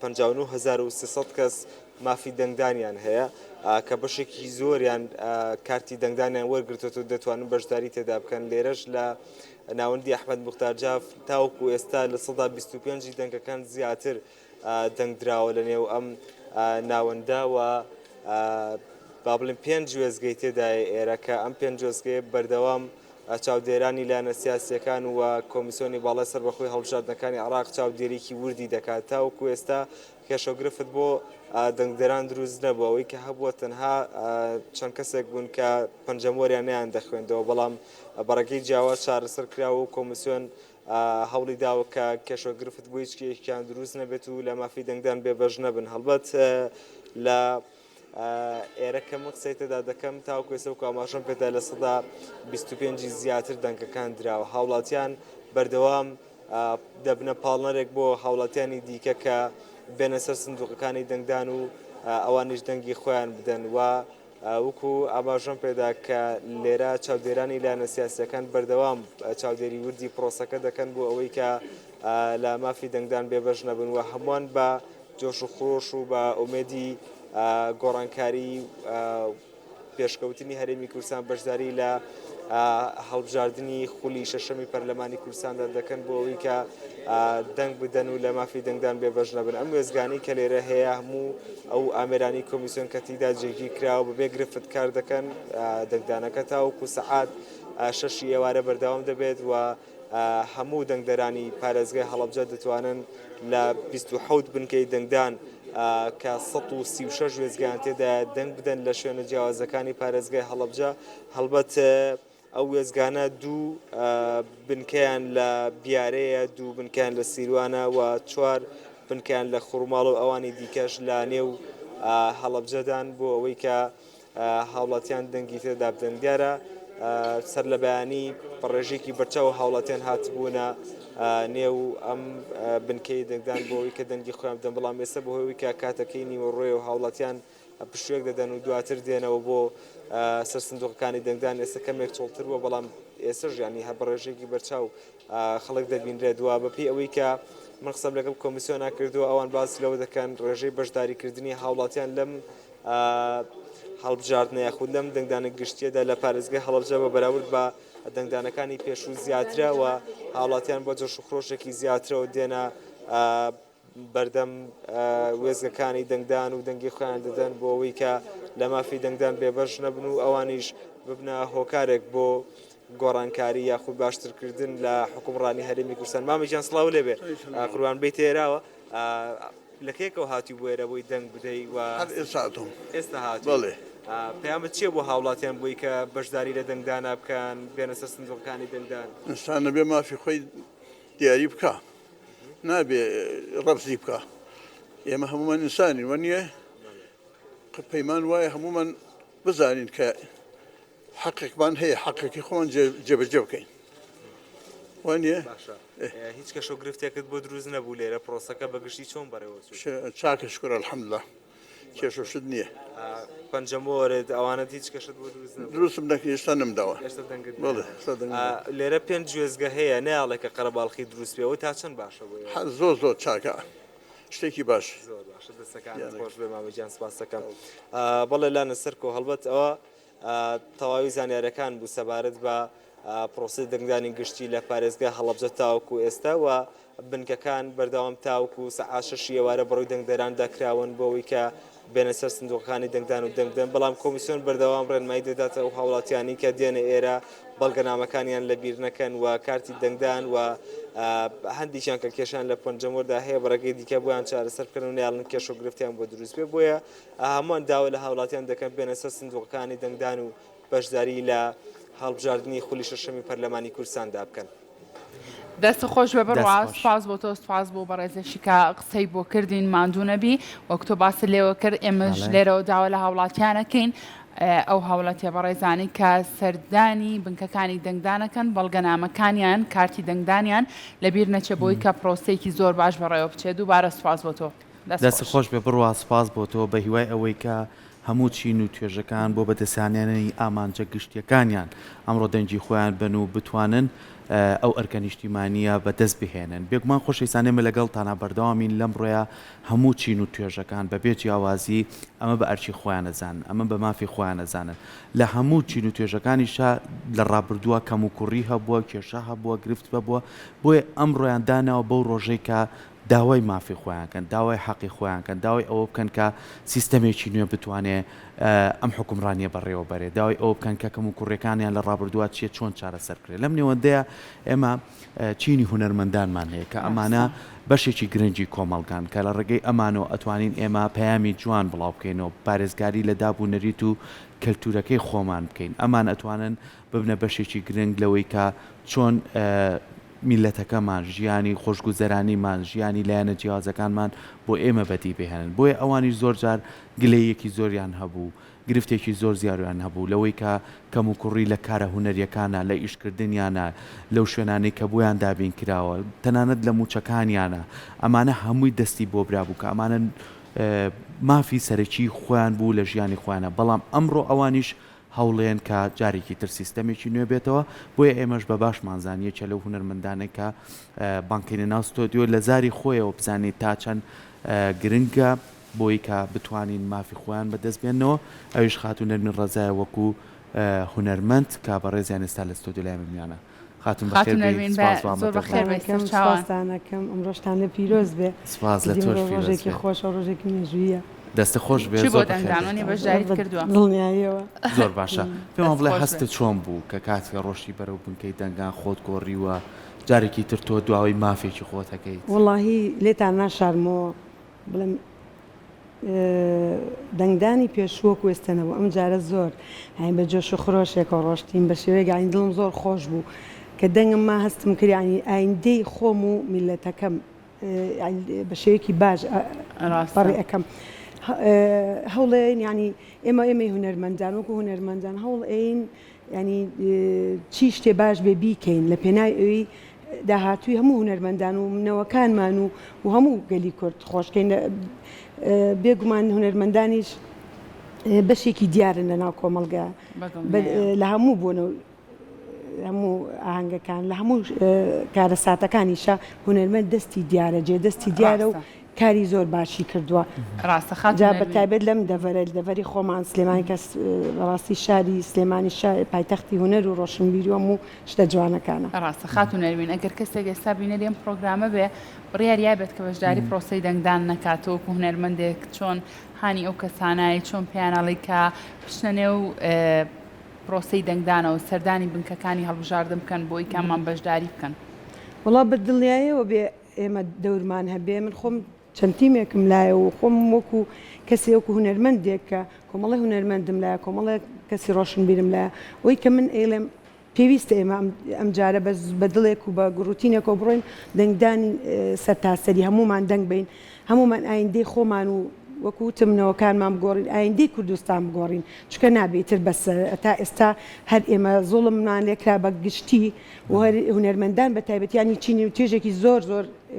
59,300 کەس مافی دەنگدانیان هەیە کە بەشێکی زۆریان کارتی دەنگدانیان وەرگرتووە و دەتوانن بەشداری تێدا بکەن. لێرەش لە ناوەندی ئەحمەد موختارجاف تاوەکو ئێستا لە 125 دەنگەکان زیاتر دەنگدراوە لە نێو ئەم ناوەندە و با بڵێن 5 وێزگەی تێدای ئێرە کە ئەم 5 وێزگەی بەردەوام چاودێرانی لایەنە سیاسیەکان و کۆمیسیۆنی باڵای سەربەخۆی هەڵبژاردنەکانی عێراق چاودێرێکی وردی دەکات. تاوەکو ئێستا کێشەگرفت بۆ دەنگدەران دروست نەبووە ئەوەی کە هەبووە تەنها چەند کەسێک بوون کە پەنجەمۆریان نیان دەخوێندەوە بەڵام بەڕێگەی جیاواز چارەسەر کراوە و کۆمیسیۆن هەوڵی داوە کە کێشەگرفت بۆ هیچ کێشیان دروست نەبێت و لە مافی دەنگدان بێبەش نەبن. هەڵبەت لە ئێرەکە قسەیتەدا دەکەم تاوەکو ئێستا و ئاماژەم پێدا لە 125 زیاتر دەنگەکان دراوە. هاوڵاتیان بەردەوام دەبنە پاڵنەرێک بۆ هاوڵاتیانی دیکە کە بێنە سەر سندوقەکانی دەنگدان و ئەوانیش دەنگی خۆیان بدەن و وەکو ئاماژەم پێدا کە لێرە چاودێرانی لایەنە سیاسیەکان بەردەوام چاودێری وردی پرۆسەکە دەکەن بۆ ئەوەی کە لە مافی دەنگدان بێبەش نەبن و هەمووان بە جۆش و خۆش و بە ئومێدی گۆڕانکاری پێشکەوتنی هەرێمی کوردستان بەشداری لە هەڵبژاردننی خولی شەشەمی پەرلەمانی کوردستاندا دەکەن بۆ ئەوەی کە دەنگ بدەن و لە مافی دەنگدان بێبەش نەبن. ئەم وێزگانی کە لێرە هەیە هەموو ئەو ئامێرانی کۆمیسیۆن کە تیدا جێگی کراوە بەبێ گرفت کار دەکەن دەنگدانەکە تاوەکو سەعات 6 ئێوارە بەردەوام دەبێت و هەموو دەنگدەرانی پارێزگای هەڵەبجە دەتوانن لە 27 بنکەی دەنگدان کە 136 وێزگیان تێدا دەنگ بدەن لە شوێنە جیاوازەکانی پارێزگای هەڵەبجە. هەڵبەت ئەو وێزگانە دوو بنکەیان لە بیارەیە، دوو بنکیان لە سیروانە و 4 بنکیان لە خوڕماڵ و ئەوانی دیکەش لە نێو هەڵەبجەدان بۆ ئەوەی کە هاوڵاتیان دەنگی تێدا بدەن. دیارە سەر لە بەیانی پڕێژێکی بەرچاو هاوڵاتیان هاتبوونە نێو ئەم بنکەی دەنگدان بۆ ئەوەی کە دەنگی خۆیان بدەن، بەڵام ئێستا بۆ هۆی کە کاتەکەی نیوەڕۆی و هاوڵاتیان پشتێک دەدەن و دواتر دێنەوە بۆ سەر سندوقەکانی دەنگدان. ئێستا کەمێک چۆڵتر بووە، بەڵام ئێستاش ینی هەبڕێژێکی بەرچاو خەڵک دەبینرێت وە بەپی ئەوەی کە من قسەم لەگەڵ کۆمیسیۆنا کردووە ئەوان باسی لەوە دەکەن ڕێژەی بەشداریکردنی هاوڵاتیان لەم هەڵبژاردنە یاخود لەم دەنگدانە گشتیەدا لە پارێزگای هەڵەبجە بە بەراورد بە دەنگدانەکانی پێشوو زیاترە و هاوڵاتیان بۆ جۆش و خۆشێکی زیاترەوە دێنە بەردەم وێزگەکانی دەنگدان و دەنگی خۆیان دەدەن بۆ ئەوەی کە لە مافی دەنگدان بێبەش نەبن و ئەوانیش ببنە هۆکارێک بۆ گۆڕانکاری یاخود باشترکردن لە حکومڕانی هەرێمی کوردستان. مامەجان سڵاو لێبێ، قوربان بیت تێراوە لە کێکەوە هاتی بۆ ئێرە بۆی دەنگ بدەی و ئێستا هاتی پەیامت چییە بۆ هاوڵاتیان بووی کە بەشداری لە دەنگدانە بکەن بێنە سەر سندوقەکانی دەنگدان؟ ئینسانە بێ مافی خۆی دیاری بکە، نابێ ڕەبزی بکە. ئێمە هەمومان ئینسانین وەنیە پەیمان وایە هەمومان بزانین کە حەقێکمان هەیە، حەقێکی خۆمان جێبەجێ بکەین. وانە هیچ کەشە گرفتێکت بۆ دروست نەبوو لێرە پرۆسەکە بەگشتی چۆن بەڕێوە چاکە شکر الحەمدولیلا کێشەشت نییە. پەنجەمۆرت ئەوانت هیچ کەشت بۆ دروستم نەکرد، ئێستا نەمداوە. لێرە 5 وێزگە هەیە نەیاڵێکە قەرەباڵخی دروست پێەوە تا چەند باشە بۆ زۆر چاکە شتێکی باش. دەستەکان خۆش بێ مامەجان سپاس دەکەم. بەڵێ لانە سەرکۆ هەڵبەت ئەوە تەواوی زانیارەکان بوو سەبارەت بە پرۆسی دەنگدانی گشتی لە پارێزگای هەڵەبجە تاوەکو ئێستا و بنکەکان بەردەوام تاوەکو سەعات 6 ئێوارە بەڕووی دەنگدەراندا کراون بۆ ئەوەی کە بێنە سەر سندوقەکانی دەنگدان و دەنگدەن، بەڵام کۆمیسیۆن بەردەوام ڕێنمایی دەداتە ئەو هاوڵاتیانی کە دێنە ئێرە بەڵگەنامەکانیان لەبیر نەکەن و کارتی دەنگدان و هەندێکیان کە کێشان لە پەنجەمۆردا هەیە بەڕێگەی دیکە بۆیان چارەسەرکردن و نێڵن کێش و گرفتیان بۆ دروست بێ. بۆیە هەمووان داوا لە هاوڵاتیان دەکەن بێنە سەر سندوقەکانی دەنگدان و بەشداری لە هەڵبژاردننی خولی شەشەمی پەرلەمانی کوردستاندا بکەن. دەست خۆش بە بڕواز سپاس بۆ تۆ، سپاس بۆ بەڕێزەشی کە قسەی بۆ کردین ماندوو نەبی وەک تۆ باسی لێوە کرد. ئێمەش لێرەوە داوا لە هاوڵاتیانەکەین ئەو هاوڵاتیە بەڕێزانی کە سەردانی بنکەکانی دەنگدانەکەن بەڵگەنامەکانیان کارتی دەنگدانیان لەبیر نەچێ بۆی کە پرۆسەیەکی زۆر باش بەڕێوە بچێت. دووبارە سپاس بۆ تۆ، دەست خۆش بێ بڕوا سپاس بۆ تۆ بە هیوای ئەوەی کە هەموو چین و توێژەکان بۆ بەدەسانیانەی ئامانجە گشتیەکانیان ئەمڕۆ دەنگی خۆیان بن و بتوانن ئەو ئەرکە نیشتیمانیە بەدەست بهێنن. بێگومان خۆشەویستانێمە لەگەڵتانە بەردەوامین لەم ڕۆیە هەموو چین و توێژەکان بەبێ جیاوازی ئەمە بە ئەرچی خۆیان نەزانن، ئەمە بە مافی خۆیان نەزانن. لە هەموو چین و توێژەکانیشە لە ڕابردووە کەم و کوڕی هەبووە، کێشە هەبووە، گرفت ببووە، بۆیە ئەم ڕۆیان داناوە بەو ڕۆژەی کە داوای مافی خۆیانکەن، داوای حەقی خۆیانکەن، داوای ئەوە بکەن کە سیستەمێکی نوێ بتوانێت ئەم حکومڕانیە بەڕێوە بەرێ، داوای ئەوە بکەن کە کەم و کوڕەکانیان لە ڕابردووە چیە چۆن چارەسەرکرێت. لەم نێوەندەیە ئێمە چینی هونەرمەندانمان هەیە کە ئەمانە بەشێکی گرنگی کۆمەڵگان کە لە ڕێگەی ئەمانەوە ئەتوانین ئێمە پەیامی جوان بڵاو بکەینەوە، پارێزگاری لە دابوونەریت و کەلتورەکەی خۆمان بکەین. ئەمان ئەتوانن ببنە بەشێکی گرنگ لەوەی کە چۆن میلەتەکەمان ژیانی خۆشگوزەرانیمان ژیانی لایەنە جیازەکانمان بۆ ئێمە بەدی بهێنن بۆیە ئەوانیش زۆر جار گلەیەکی زۆریان هەبوو گرفتێکی زۆر زیارویان هەبوو لەوەی کە کەم و کوڕی لە کارە هونەریەکانە لە ئیشکردنیانە لەو شوێنانەی کە بۆیان دابین کراوە تەنانەت لە موچەکانیانە ئەمانە هەمووی دەستی بۆ برابوو کە ئەمانە مافی سەرەکی خۆیان بوو لە ژیانی خۆیانە بەڵام ئەمڕۆ ئەوانیش هەوڵێن کە جارێکی تر سیستەمێکی نوێ بێتەوە بۆیە ئێمەش بە باشمانزانیەکە لەو هونەرمەندانێک کە بانکەینە ناو ستۆدیۆ لە زاری خۆیەوە بزانێت تا چەند گرنگە بۆی کە بتوانین مافی خۆیان بەدەست بێنەوە ئەویش خاتون نەرمین ڕزایە وەکو هونەرمەند کا بە ڕێزیان ئێستا لە ستۆدیۆ لای میانە خاتون بەخێرستانەکەم ئەمڕۆشتان لە پیرۆز بێ سپاس لە تۆش ڕۆژێکی خۆش و ڕۆژێکی مێژوویە دەستە خۆش بێ دڵنیاییەوە زۆر باشە پێم بڵێ هەستت چۆن بوو کە کاتکە ڕۆشتی بەرەو بنکەی دەنگان خۆت گۆڕیوە جارێکی تر تۆ دواوی مافێکی خۆت هەکەیت وەڵاهی لێتان ناشارمەوە بڵێم دەنگدانی پێشوەک وێستنەوە ئەم جارە زۆر هاین بە جۆش و خۆشێک و ڕۆشتین بە شێوەیە ئاین دڵم زۆر خۆش بوو کە دەنگم ما هەستم کردیانی ئایندەی خۆم و میلەتەکەم بە شێوەیەکی باش بەڕێ ئەەکەم هەوڵێن ینی ئێمەی هونەرمەندان وەکو هونەرمەندان هەوڵ ئەین ینی چی شتێ باش بێ بیکەین لە پێناوی ئەوی داهاتووی هەموو هونەرمەندان و منەوەکانمان و هەموو گەلی کورد خۆشکەین بێگومان هونەرمەندانیش بەشێکی دیارن لە ناو کۆمەڵگە لە هەموو بوونەوە هەموو ئاهەنگەکان لە هەموو کارە ساتەکانیشە هونەرمەند دەستی دیارە جێ دەستی دیارە و کاری زۆر باشی کردووە جا بە تایبەت لەم دەڤەری خۆمان سلێمانی کەس ڕاستی شاری سلێمانی پایتەختی هونەر و ڕۆشنبیری و هەموو شتە جوانەکانە ڕاستە خاتون نەروین ئەگەر کەسێک ئێستا بینە لێم پرۆگرامە بێ بڕیار بێت کە بەشداری پرۆسەی دەنگدان نەکاتەوە و هونەرمەندێک چۆن هانی ئەو کەسانایی چۆن پێیانەڵی کە پشتە نێو پرۆسەی دەنگدانەوە سەردانی بنکەکانی هەڵبژاردن بکەن بۆی کامان بەشداری بکەن وڵا بە دڵنیاییەوە بێ ئێمە دەورمان هەبێ من خۆم چەند تیمێکم لایە و خۆم وەکو کەسی وەکو هونەرمەندێک کە کۆمەڵی هونەرمەندم لایە کۆمەڵی کەسی ڕۆشنبیرم لایە ئەوەی کە من ئێڵێم پێویستە ئێمە ئەم جارە بە دڵێک و بە گروتینێکەوە بڕۆین دەنگدانی سەرتاسەری هەمومان دەنگ بین هەمومان ئایندەی خۆمان و وەکوتمنەوەکانمان بگۆڕین ئایندەی کوردستان بگۆڕین چکە نابێتتر بەسەر تا ئێستا هەر ئێمە زوڵممان لێکرا بە گشتی و هەر هونەرمەندان بە تایبەتیانی چینی و توێژێکی زۆر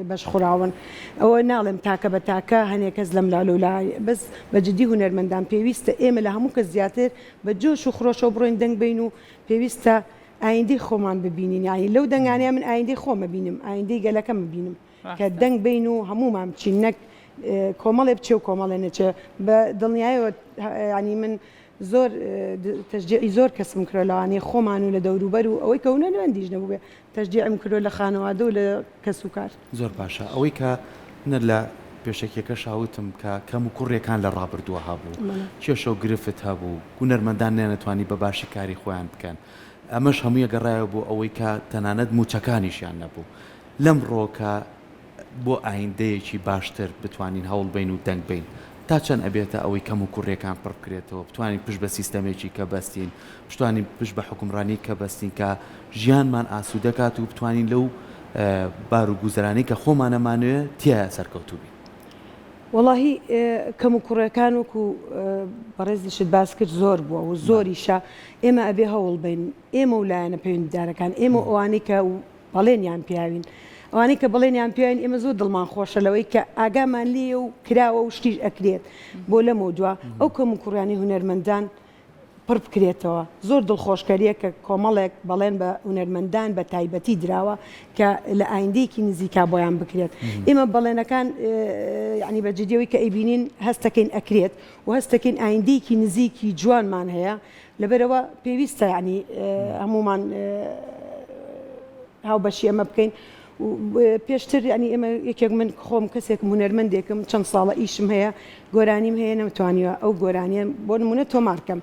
بەشخوراون ئەوە ناڵێم تاکە بە تاکە هەنێک کەس لەم لالولای بەس بەجددی هونەرمەندان پێویستە ئێمە لە هەموو کەس زیاتر بە جۆش و خڕۆشەوە بڕۆین دەنگ بین و پێویستە ئایندەی خۆمان ببینین یانی لەو دەنگانەیە من ئایندەی خۆمە بینم ئایندەی گەلەکەم ببینم کە دەنگ بین و هەمومان بچین نەک کۆمەڵێ بچێ و کۆمەڵێ نەچێ بە دڵنیایەوە ینی من زۆر تەشجیعی زۆر کەسم کرۆ لەوانەیە خۆمان و لە دەوروبەر و ئەوەی کە هونەرمەندیش نەبوو بێ تەشجیعم کردو لە خانەوادە و لە کەس و کار زۆر باشە ئەوەی کە نەر لە پێشێکەکە شاوتم کە کەم و کوڕیەکان لە ڕابردووە هەبوو کێشە و گرفت هەبوو هونەرمەندان نێنەتوانی بە باشی کاری خۆیان بکەن ئەمەش هەموویە گەڕایە بۆ ئەوەی کە تەنانەت موچەکانیشیان نەبوو لەم ڕۆکە بۆ ئایندەیەکی باشتر بتوانین هەوڵ بین و دەنگ بین تا چەند ئەبێتە ئەوەی کەم و کوڕیەکان پڕ بکرێتەوە بتوانین پشت بە سیستەمێکی کە بەستین بتوانین پشت بە حکومڕانی کە بەستین کە ژیانمان ئاسوودەکات و بتوانین لەو بار و گوزەرانی کە خۆمانەمانوێ تایە سەرکەوتوو بین وەڵاهی کەم و کوڕەکان وەکو بەڕێزیشت باس کرد زۆر بووە و زۆریشە ئێمە ئەبێ هەوڵ بین ئێمە و لایەنە پەیوەندیدارەکان ئێمە ئەوانەی کە بەڵێنیان پیاوین ئەوانەی کە بڵێنیان پێیان ئێمە زۆر دڵمان خۆشە لەوەی کە ئاگامان لێ و کراوە و شتیش ئەکرێت بۆ لەمەوە دووە ئەو کەم و کوڕیانی هونەرمەندان پڕ بکرێتەوە زۆر دڵخۆشکاریە کە کۆمەڵێک بەڵێن بە هونەرمەندان بە تایبەتی دراوە کە لە ئایندەیەکی نزیکا بۆیان بکرێت ئێمە بەڵێنەکان ینی بە جدیەوەی کە ئەیبینین هەستەکەین ئەکرێت و هەستەکەین ئایندەیەکی نزیکی جوانمان هەیە لەبەرەوە پێویستە ینی هەمومان هاوبەشی ئەمە بکەین پێشتر ینی ئێمە یەکێک من خۆم کەسێک هونەرمەندێکم چەند ساڵە ئیشم هەیە گۆرانیم هەیە نەمتوانیوە ئەو گۆرانیە بۆ نمونە تۆمارکەم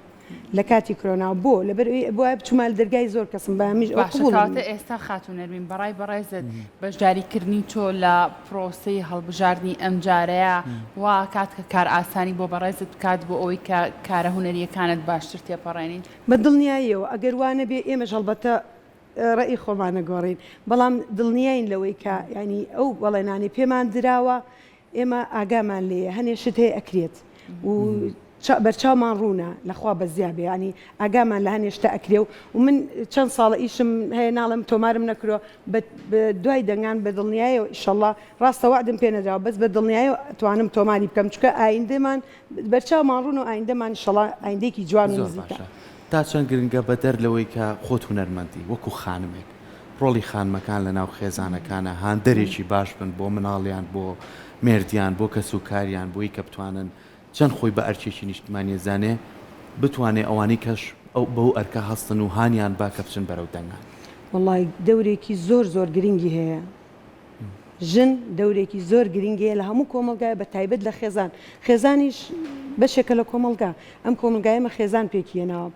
لە کاتی کۆنا بۆ لەبەر بۆ بچمال دەرگای زۆر کەسم بە هەمیش باشتە ئێستا خاتون نەروین بەڕای بەڕێزت بەشداریکردنی تۆ لە پرۆسەی هەڵبژاردننی ئەم جارەیە وا کات کە کار ئاسانی بۆ بەڕێزت بکات بۆ ئەوەی کە کارە هونەریەکانت باشتر تێپەڕێنین بە دڵنیاییەوە ئەگەر وانە بێ ئێمەش هەڵبەتە ڕێی خۆمانە گۆڕین بەڵام دڵنیاین لەوەی کە ینی ئەو بەڵێنانی پێمان دراوە ئێمە ئاگامان لێە هەنێشت هەیە ئەکرێت و بەرچاومان ڕوونە لەخوا بە زیابێ ینی ئاگامان لە هەنێشتا ئەکرێ و من چەند ساڵە ئیشم هەیە ناڵم تۆمارم نەکرۆ دوای دەنگان بە دڵنیایەوە ئیشەڵڵا ڕاستە وعدم پێ نەدراوە بەس بە دڵنیایەوە توانم تۆماری بکەم چکە ئایندەمان بەرچاومان ڕوون و ئایندەمان ئیشەڵڵا ئایندێکی جوان و نزیکە تا چەند گرنگە بە دەر لەوەی کە خۆت هونەرمەندی وەکو خانمێک ڕۆڵی خانمەکان لە ناو خێزانەکانە هاندەرێکی باش بن بۆ مناڵیان بۆ مێردیان بۆ کەس و کاریان بۆی کە بتوانن چەند خۆی بە ئەرکێکی نیشتمانی زانێ بتوانێت ئەوانی کەش ئەو بەو ئەرکە هەستن و هانیان با کە بچن بەرەو دەنگان وڵی دەورێکی زۆر گرنگی هەیە ژن دەورێکی زۆر گرنگەیە لە هەموو کۆمەلگای بە تایبەت لە خێزانیش بەشێکە لە کۆمەلگا ئەم کۆمەلگایمە خێزان پێکیەنەوە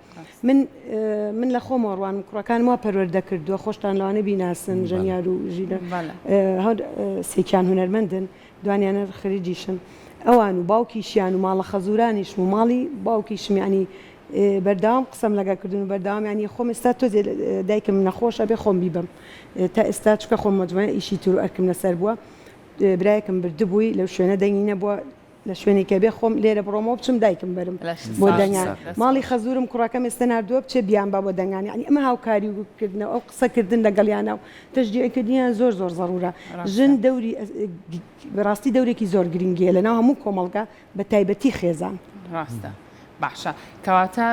من لە خۆمەڕوانم کوڕەکان وا پەروەردە کردووە خۆشتان لەوانە بیناسن ژەنیار و ژینە سێکیان هونەرمەندن دوانیانە خەریجیشن ئەوان و باوکیشیان و ماڵە خەزورانیش و ماڵی باوکیشمیانی بەرداوام قسەم لەگە کردن و بەرداوام ینی خۆم ئێستا تۆ دایکم نەخۆشە بێ خۆم بیبم تا ئێستا چکە خۆم مجموعە ئیشی تور ئەرکم لەسەر بووە برایەکم بردبووی لەو شوێنە دەنگی نەبووە لە شوێنێکە بێ خۆم لێرە بڕۆمەوە بچم دایکم برم بۆ دەنگان ماڵی خەزورم کوڕەکەم ئێستا نردووە بچێ بیان با بۆ دەنگانی ینی ئەمە هاوکاری کردنەوە ئەو قسەکردن لەگەڵیانە و تەشجیعکردنیان زۆر زەڕورە ژن دەوری بەڕاستی دەورێکی زۆر گرنگیە لەناو هەموو کۆمەڵگا بە تایبەتی خێزان ڕاستە باشە کەواتە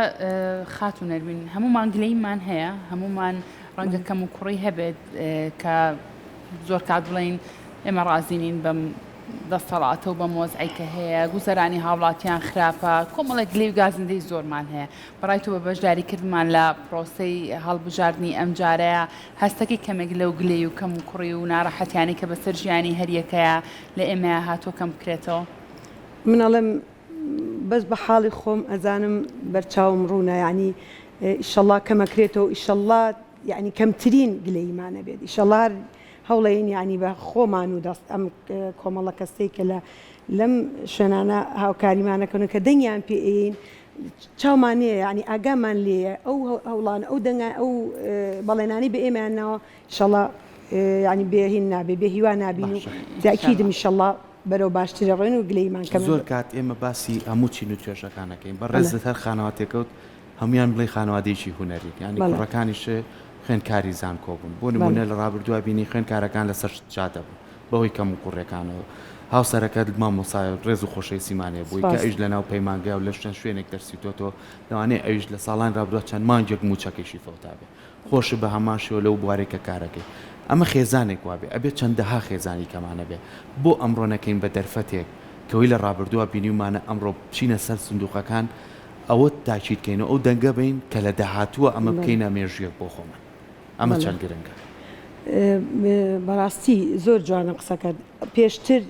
خاتون نەروین هەمومان گلەیمان هەیە هەمومان ڕەنگە کەم و کوڕی هەبێت کە زۆر کات بڵین ئێمە ڕازینین بەم دەسەڵاتە و بە مۆزعیکە هەیە گوزەرانی هاوڵاتیان خراپە کۆمەڵێک گلەی و گازندەی زۆرمان هەیە بەڕای تۆ بە بەشداری کردمان لە پرۆسەی هەڵبژاردننی ئەم جارەیە هەستەکەی کەمێک لەو گلەی و کەم و کوڕی و ناڕەحەتیانی کە بەسەر ژیانی هەریەکەیە لە ئێمە هاتۆ کەم بکرێتەوە منەڵم بەس بە حاڵی خۆم ئەزانم بەرچاوم ڕوونە ینی ئیشەڵڵا کەمەکرێتەوە ئیشەڵڵا یعنی کەمترین گلەیمانە بێت ئیشەڵڵا هەوڵەیەن ینی بە خۆمان و دەست ئەم کۆمەڵە کەسێک کە لەم شوێنانە هاوکاریمانەکەن کە دەنگیان پێین چاومانەیە ینی ئاگامان لێە ئەو هەوڵان ئەو دەنگان ئەو بەڵێنانی بە ئێمەیانەوە ئیشەڵڵا ینی بێهین نابێ بێ هیوا نابین و داکیدم ئیشەڵڵا بەرەو باشترە ڕێن و گلەیمان کەم زۆر کات ئێمە باسی هەموو چین و توێژەکانەکەین بەڕێزت هەر خانەواتێکەوت هەمویان بڵێ خانەوادێکی هوەری ینی کوڕەکانیش خوێنکاری زانکۆ بوون بۆ نمونە لە ڕابردووە بینی خوێنکارەکان لەسەر جادە بوو بەهۆی کەم و کوڕەکانەوە هاوسەرەکەت مامۆسای ڕێز و خۆشەی سیمانێ بووی کە ئەویش لەناو پەیمانگای و لە شوێنێک دەرسیتۆ لەوانەیە ئەویش لە ساڵان ڕابردووە چەند مانگێک موچەکەشی فەوتابێ خۆش بە هەماشەوە لەو بوارێکە کارەکەی ئەمە خێزانێک وابێ ئەبێت چەندەها خێزانی کەمانە بێ بۆ ئەمڕۆ نەکەین بە دەرفەتێک کەوەی لە ڕابردووە بینیمانە ئەمڕۆ بچینە سەر سندوقەکان ئەوە تاچیتکەینەوە ئەو دەنگە بین کە لە داهاتووە ئەمە بکەینە مێژویەک بۆ خۆمان ئەمە چەند گرنگە بەڕاستی زۆر جوانە قسەکەت پێشتر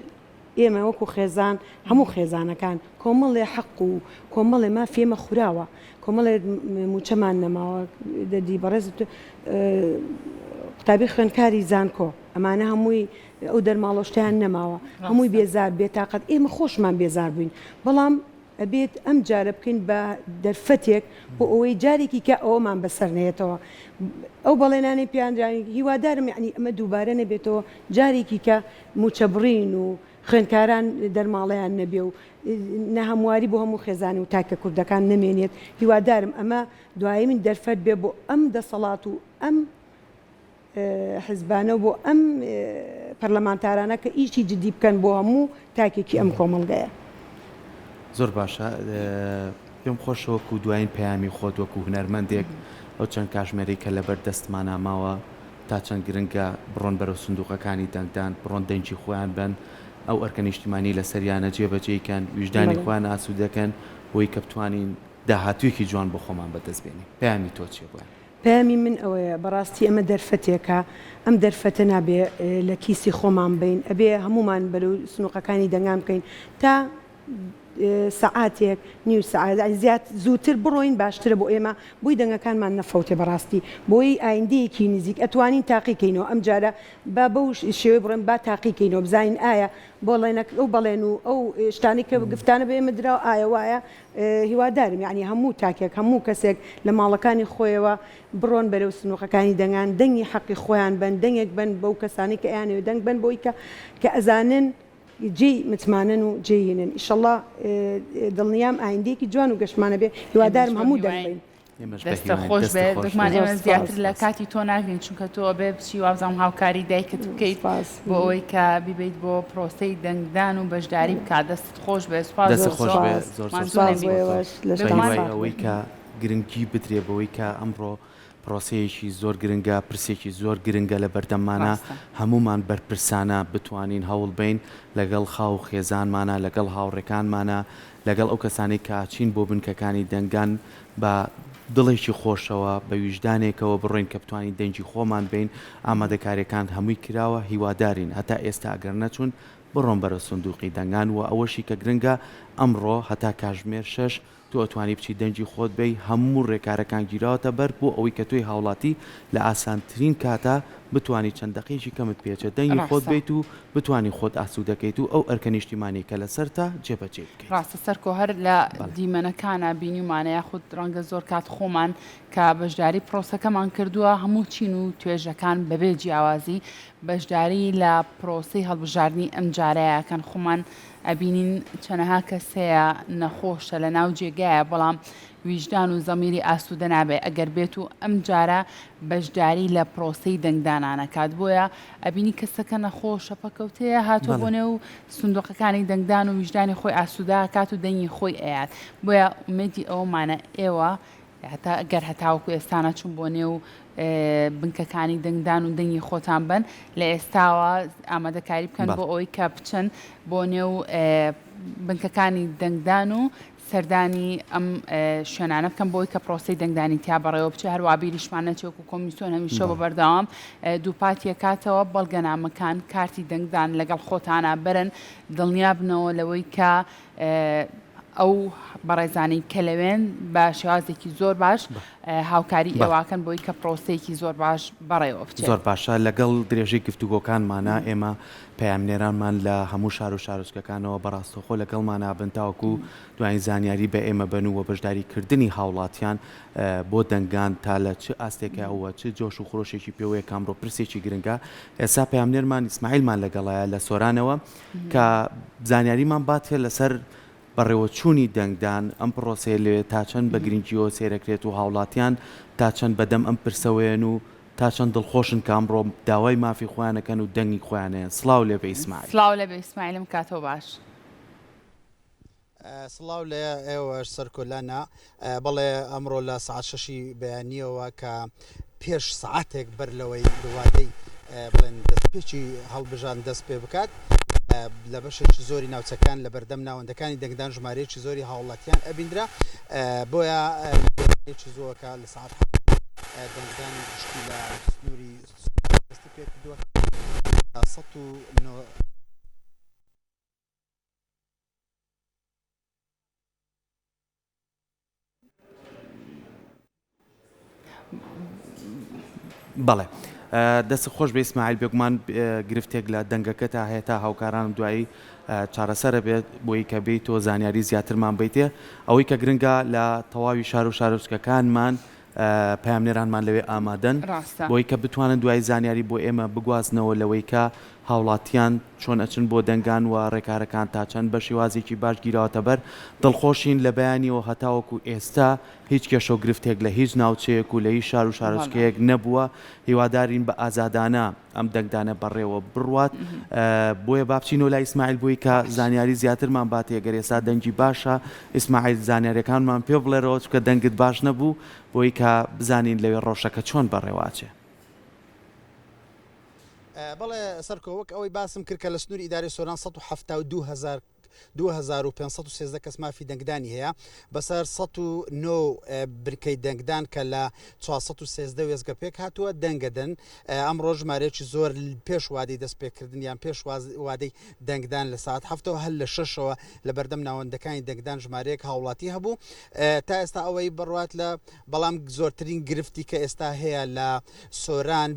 ئێمە وەکو خێزان هەموو خێزانەکان کۆمەڵێ حەق و کۆمەڵێ مافێمە خوراوە کۆمەڵێ موچەمان نەماوە دەدی بەڕێز قوتابی خوێنکاری زانکۆ ئەمانە هەمووی ئەو دەرماڵۆشتیان نەماوە هەمووی بێزار بێتاقەت ئێمە خۆشمان بێزار بووین بەڵام ئەبێت ئەم جارە بکەین بە دەرفەتێک بۆ ئەوەی جارێکی کە ئەومان بەسەر نێتەوە ئەو بەڵێنانی پیاندرانی هیوادارم یعنی ئەمە دووبارە نەبێتەوە جارێکی کە موچەبڕین و خوێنکاران دەرماڵیان نەبێ و نەهەمواری بۆ هەموو خێزانی و تاکە کوردەکان نەمێنێت هیوادارم ئەمە دوایی من دەرفەت بێ بۆ ئەم دەسەڵات و ئەم حزبانە بۆ ئەم پەرلەمانتارانە کە ئیشی جدی بکەن بۆ هەموو تاکێکی ئەم کۆمەڵگەیە زۆر باشە پێم خۆشەوەکو دوایین پەیامی خۆت وەکو هونەرمەندێک ئەو چەند کاژمێرەی کە لەبەر دەستمانە ماوە تا چەند گرنگە بڕۆن بەرەو سندوقەکانی دەنگدان بڕۆن دەنگی خۆیان بن ئەو ئەرکە نیشتیمانی لە سەریانە جێبەجێکەن ویژدانی خۆیان ئاسوود دەکەن بۆی کە بتوانین داهاتوویەکی جوان بۆ خۆمان بەدەست بێنین پەیامی تۆ چیە بووە؟ پەیامی من ئەوەیە بەڕاستی ئەمە دەرفەتێکە ئەم دەرفەتە نابێ لە کیسی خۆمان بین ئەبێ هەمومان بەرەو سنووقەکانی دەنگام بکەین تا سعاتێک نیو سعات زیات زووتر بڕۆین باشترە بۆ ئێمە بۆی دەنگەکانمان نەفەوتێ بەڕاستی بۆی ئایندەیەکی نزیک ئەتوانین تاقیکەینەوە ئەم جارە با بەو شێوەی بڕێن با تاقیکەینەوە بزانین ئایا بۆڵێنەک ئەو بەڵێن و ئەو شتانی کە گفتانە بە ئێمە درراو ئایا وایە هیوادارم یعنی هەموو تاکێک هەموو کەسێک لە ماڵەکانی خۆیەوە بڕۆن بەرەو سنووقەکانی دەنگان دەنگی حەقی خۆیان بن دەنگێک بن بەو کەسانی کە ئەیانەوە دەنگ بن بۆی کە ئەزانن جێی متمانن و جێهێنن ئیشەڵڵا دڵنیام ئایندەیەکی جوان و گەشتمانە بێ هیوادارم هەموو دەنگین دەستە خۆش بێت دەکمان ئێمە زیاتر لە کاتی تۆ ناگرین چونکە تۆ بێ بچی وابزانم هاوکاری دایکت بکەیت بۆ ئەوەی کە بیبیت بۆ پرۆسەی دەنگدان و بەشداری بکات دەست خۆش بێت دەست خۆش ئەوەی کە گرنگی بدرێ بەوەی کە ئەمڕۆ پرۆسەیەکی زۆر گرنگە پرسێکی زۆر گرنگە لە بەردەممانە هەمومان بەرپرسانە بتوانین هەوڵ بین لەگەڵ خاو خێزانمانە لەگەڵ هاوڕێکانمانە لەگەڵ ئەو کەسانی کە چین بۆ بنکەکانی دەنگان بە دڵێکی خۆشەوە بە ویژدانێکەوە بڕۆین کە بتوانین دەنگی خۆمان بین ئامادەکاریەکان هەمووی کراوە هیوادارین هەتا ئێستا ئەگەر نەچوون بڕۆن بەرە سندوقی دەنگان و ئەوەشی کە گرنگە ئەمڕۆ هەتا کاتژمێر 6 تۆ ئەتوانی بچی دەنگی خۆت بی هەموو ڕێکارەکان گیراوەتە بەر بۆ ئەوەی کە توی هاوڵاتی لە ئاسانترین کاتە بتوانی چەند دقیقی کەمت پێچێت دەنگی خۆت بیت و بتوانی خۆت ئاسوود دەکەیت و ئەو ئەرکە نیشتیمانی کە لەسەر تا جێبەجێ بکەیت. ڕاستە سەرکۆ هەر لە دیمەنەکانە بینیمانە یاخود ڕەنگە زۆر کات خۆمان کە بەشداری پرۆسەکەمان کردووە هەموو چین و توێژەکان بەبێ جیاوازی بەشداری لە پرۆسەی هەڵبژاردننی ئەم جارەیەکەن خۆمان ئەبینین چەنەها کەسەیە نەخۆشە لە ناو جێگایە بەڵام ویژدان و زەمیری ئاسوودە نابێ ئەگەر بێت و ئەم جارە بەشداری لە پرۆسەی دەنگدانانەکات بۆیە ئەبینی کەسەکە نەخۆشە پەکەوتەیە هاتووە بۆ نێو سندوقەکانی دەنگدان و ویژدانی خۆی ئاسوودا کات و دەنگی خۆی ئەیات بۆیە ئومێدی ئەومانە ئێوە هەتا ئەگەر هەتاوەکو ئێستانە چوون بۆ نێو بنکەکانی دەنگدان و دەنگی خۆتان بن لە ئێستاوە ئامادەکاری بکەن بۆ ئەوەی کە بچن بۆ نێو بنکەکانی دەنگدان و سەردانی ئەم شوێنانە بکەم بۆی کە پرۆسی دەنگدانی تیا بەڕێوە بچێ هەروە بیریشمان نەچێک و کۆمیسیۆن هەمیشە بە بەردەوام دووپاتیە کاتەوە بەڵگەنامەکان کارتی دەنگدان لەگەڵ خۆتانە برن دڵنیا بنەوە لەوەی کە ئەو بەڕێزانەی کە لەوێن بە شێوازێکی زۆر باش هاوکاری ئێواکەن بۆی کە پرۆسەیەکی زۆر باش بەڕێوە بچێت. زۆر باشە لەگەڵ درێژەی گفتوگۆکانمانە ئێمە پەیامنێرانمان لە هەموو شار و شارۆچکەکانەوە بەڕاستەخۆ لەگەڵمانە بن تاوەکو دوایین زانیاری بە ئێمە بن و بەشداریکردنی هاوڵاتیان بۆ دەنگان تا لە چ ئاستێکەوە چ جۆش و خۆشێکی پێوەیە کامڕۆ پرسێکی گرنگە ئێستا پەیامنێرمان ئیسماعیلمان لەگەڵایە لە سۆرانەوە کە زانیاریمان باتێ لەسەر بەڕێوەچوونی دەنگدان ئەم پرۆسەیە لێ تا چەند بە گرنگیەوە سێرەکرێت و هاوڵاتیان تا چەند بەدەم ئەم پرسەوەیەن و تا چەند دڵخۆشن کە ئەمڕۆ داوای مافی خۆیانەکەن و دەنگی خۆیانەیە. سڵاو لێ بە ئیسماعیل. سڵاو لێ بە ئیسماعیلم کاتەوە باش. سڵاو لێ ئێوەش سەرکۆلانە بەڵێ ئەمڕۆ لە سعات 6 بەیانیەوە کە پێش سعاتێک بەر لەوەی دووادەی بڵێن دەستپێکی هەڵبژان دەست پێ بکات لە بەشێکی زۆری ناوچەکان لە بەردەم ناوەندەکانی دەنگدان ژمارەیەکی زۆری هاوڵاتیان ئەبیندرا بۆیە زۆرەکە لە سعات دەنگدانی گشتی لە سنووری دەستی پێ کردووە 109 بەڵێ دەست خۆش بە ئیسماعیل بێگومان گرفتێک لە دەنگەکە تا هەیە تا هاوکارانم دوایی چارەسەرە بێت بۆی کە بیت تۆ زانیاری زیاترمان بیتێ ئەوەی کە گرنگە لە تەواوی شار و شارۆچکەکانمان پەیامنێرانمان لەوێ ئامادەن بۆی کە بتوانن دوای زانیاری بۆ ئێمە بگوازنەوە لەوەی کە هاوڵاتیان چۆن ئەچن بۆ دەنگان و ڕێکارەکان تا چەند بە شێوازێکی باش گیراوەتە بەر دڵخۆشین لە بەیانیەوە هەتاوەکو ئێستا هیچ کێشە و گرفتێک لە هیچ ناوچەیەک و لە هیچ شار و شارۆچکەیەک نەبووە هیوادارین بە ئازادانە ئەم دەنگدانە بەڕێوە بڕوات بۆیە بابچینەوە لای ئیسماعیل بووی کە زانیاری زیاترمان باتێ گەر ئێستا دەنگی باشە ئیسماعیل زانیاریەکانمان پێ بڵێرەوە چکە دەنگت باش نەبوو بۆی کە بزانین لەوێ ڕۆژەکە چۆن بەڕێواچێ. بەڵێ سەرکۆوەک ئەوەی باسم کرد کە لە سنووری ئیداری سۆران 172,000 2513 کەس مافی دەنگدانی هەیە بەسەر 109 بریکەی دەنگدان کە لە 413 وێزگە پێک هاتووە دەنگەدەن ئەمڕۆ ژمارەیەکی زۆر پێش وادەی دەستپێکردن یان پێش وادەی دەنگدان لە ساعت هەفتەوە هەل لە شەشەوە لە بەردەم ناوەندەکانی دەنگدان ژمارەیەک هاوڵاتی هەبوو تا ئێستا ئەوەی بڕوات لە بەڵام زۆرترین گرفتی کە ئێستا هەیە لە سۆران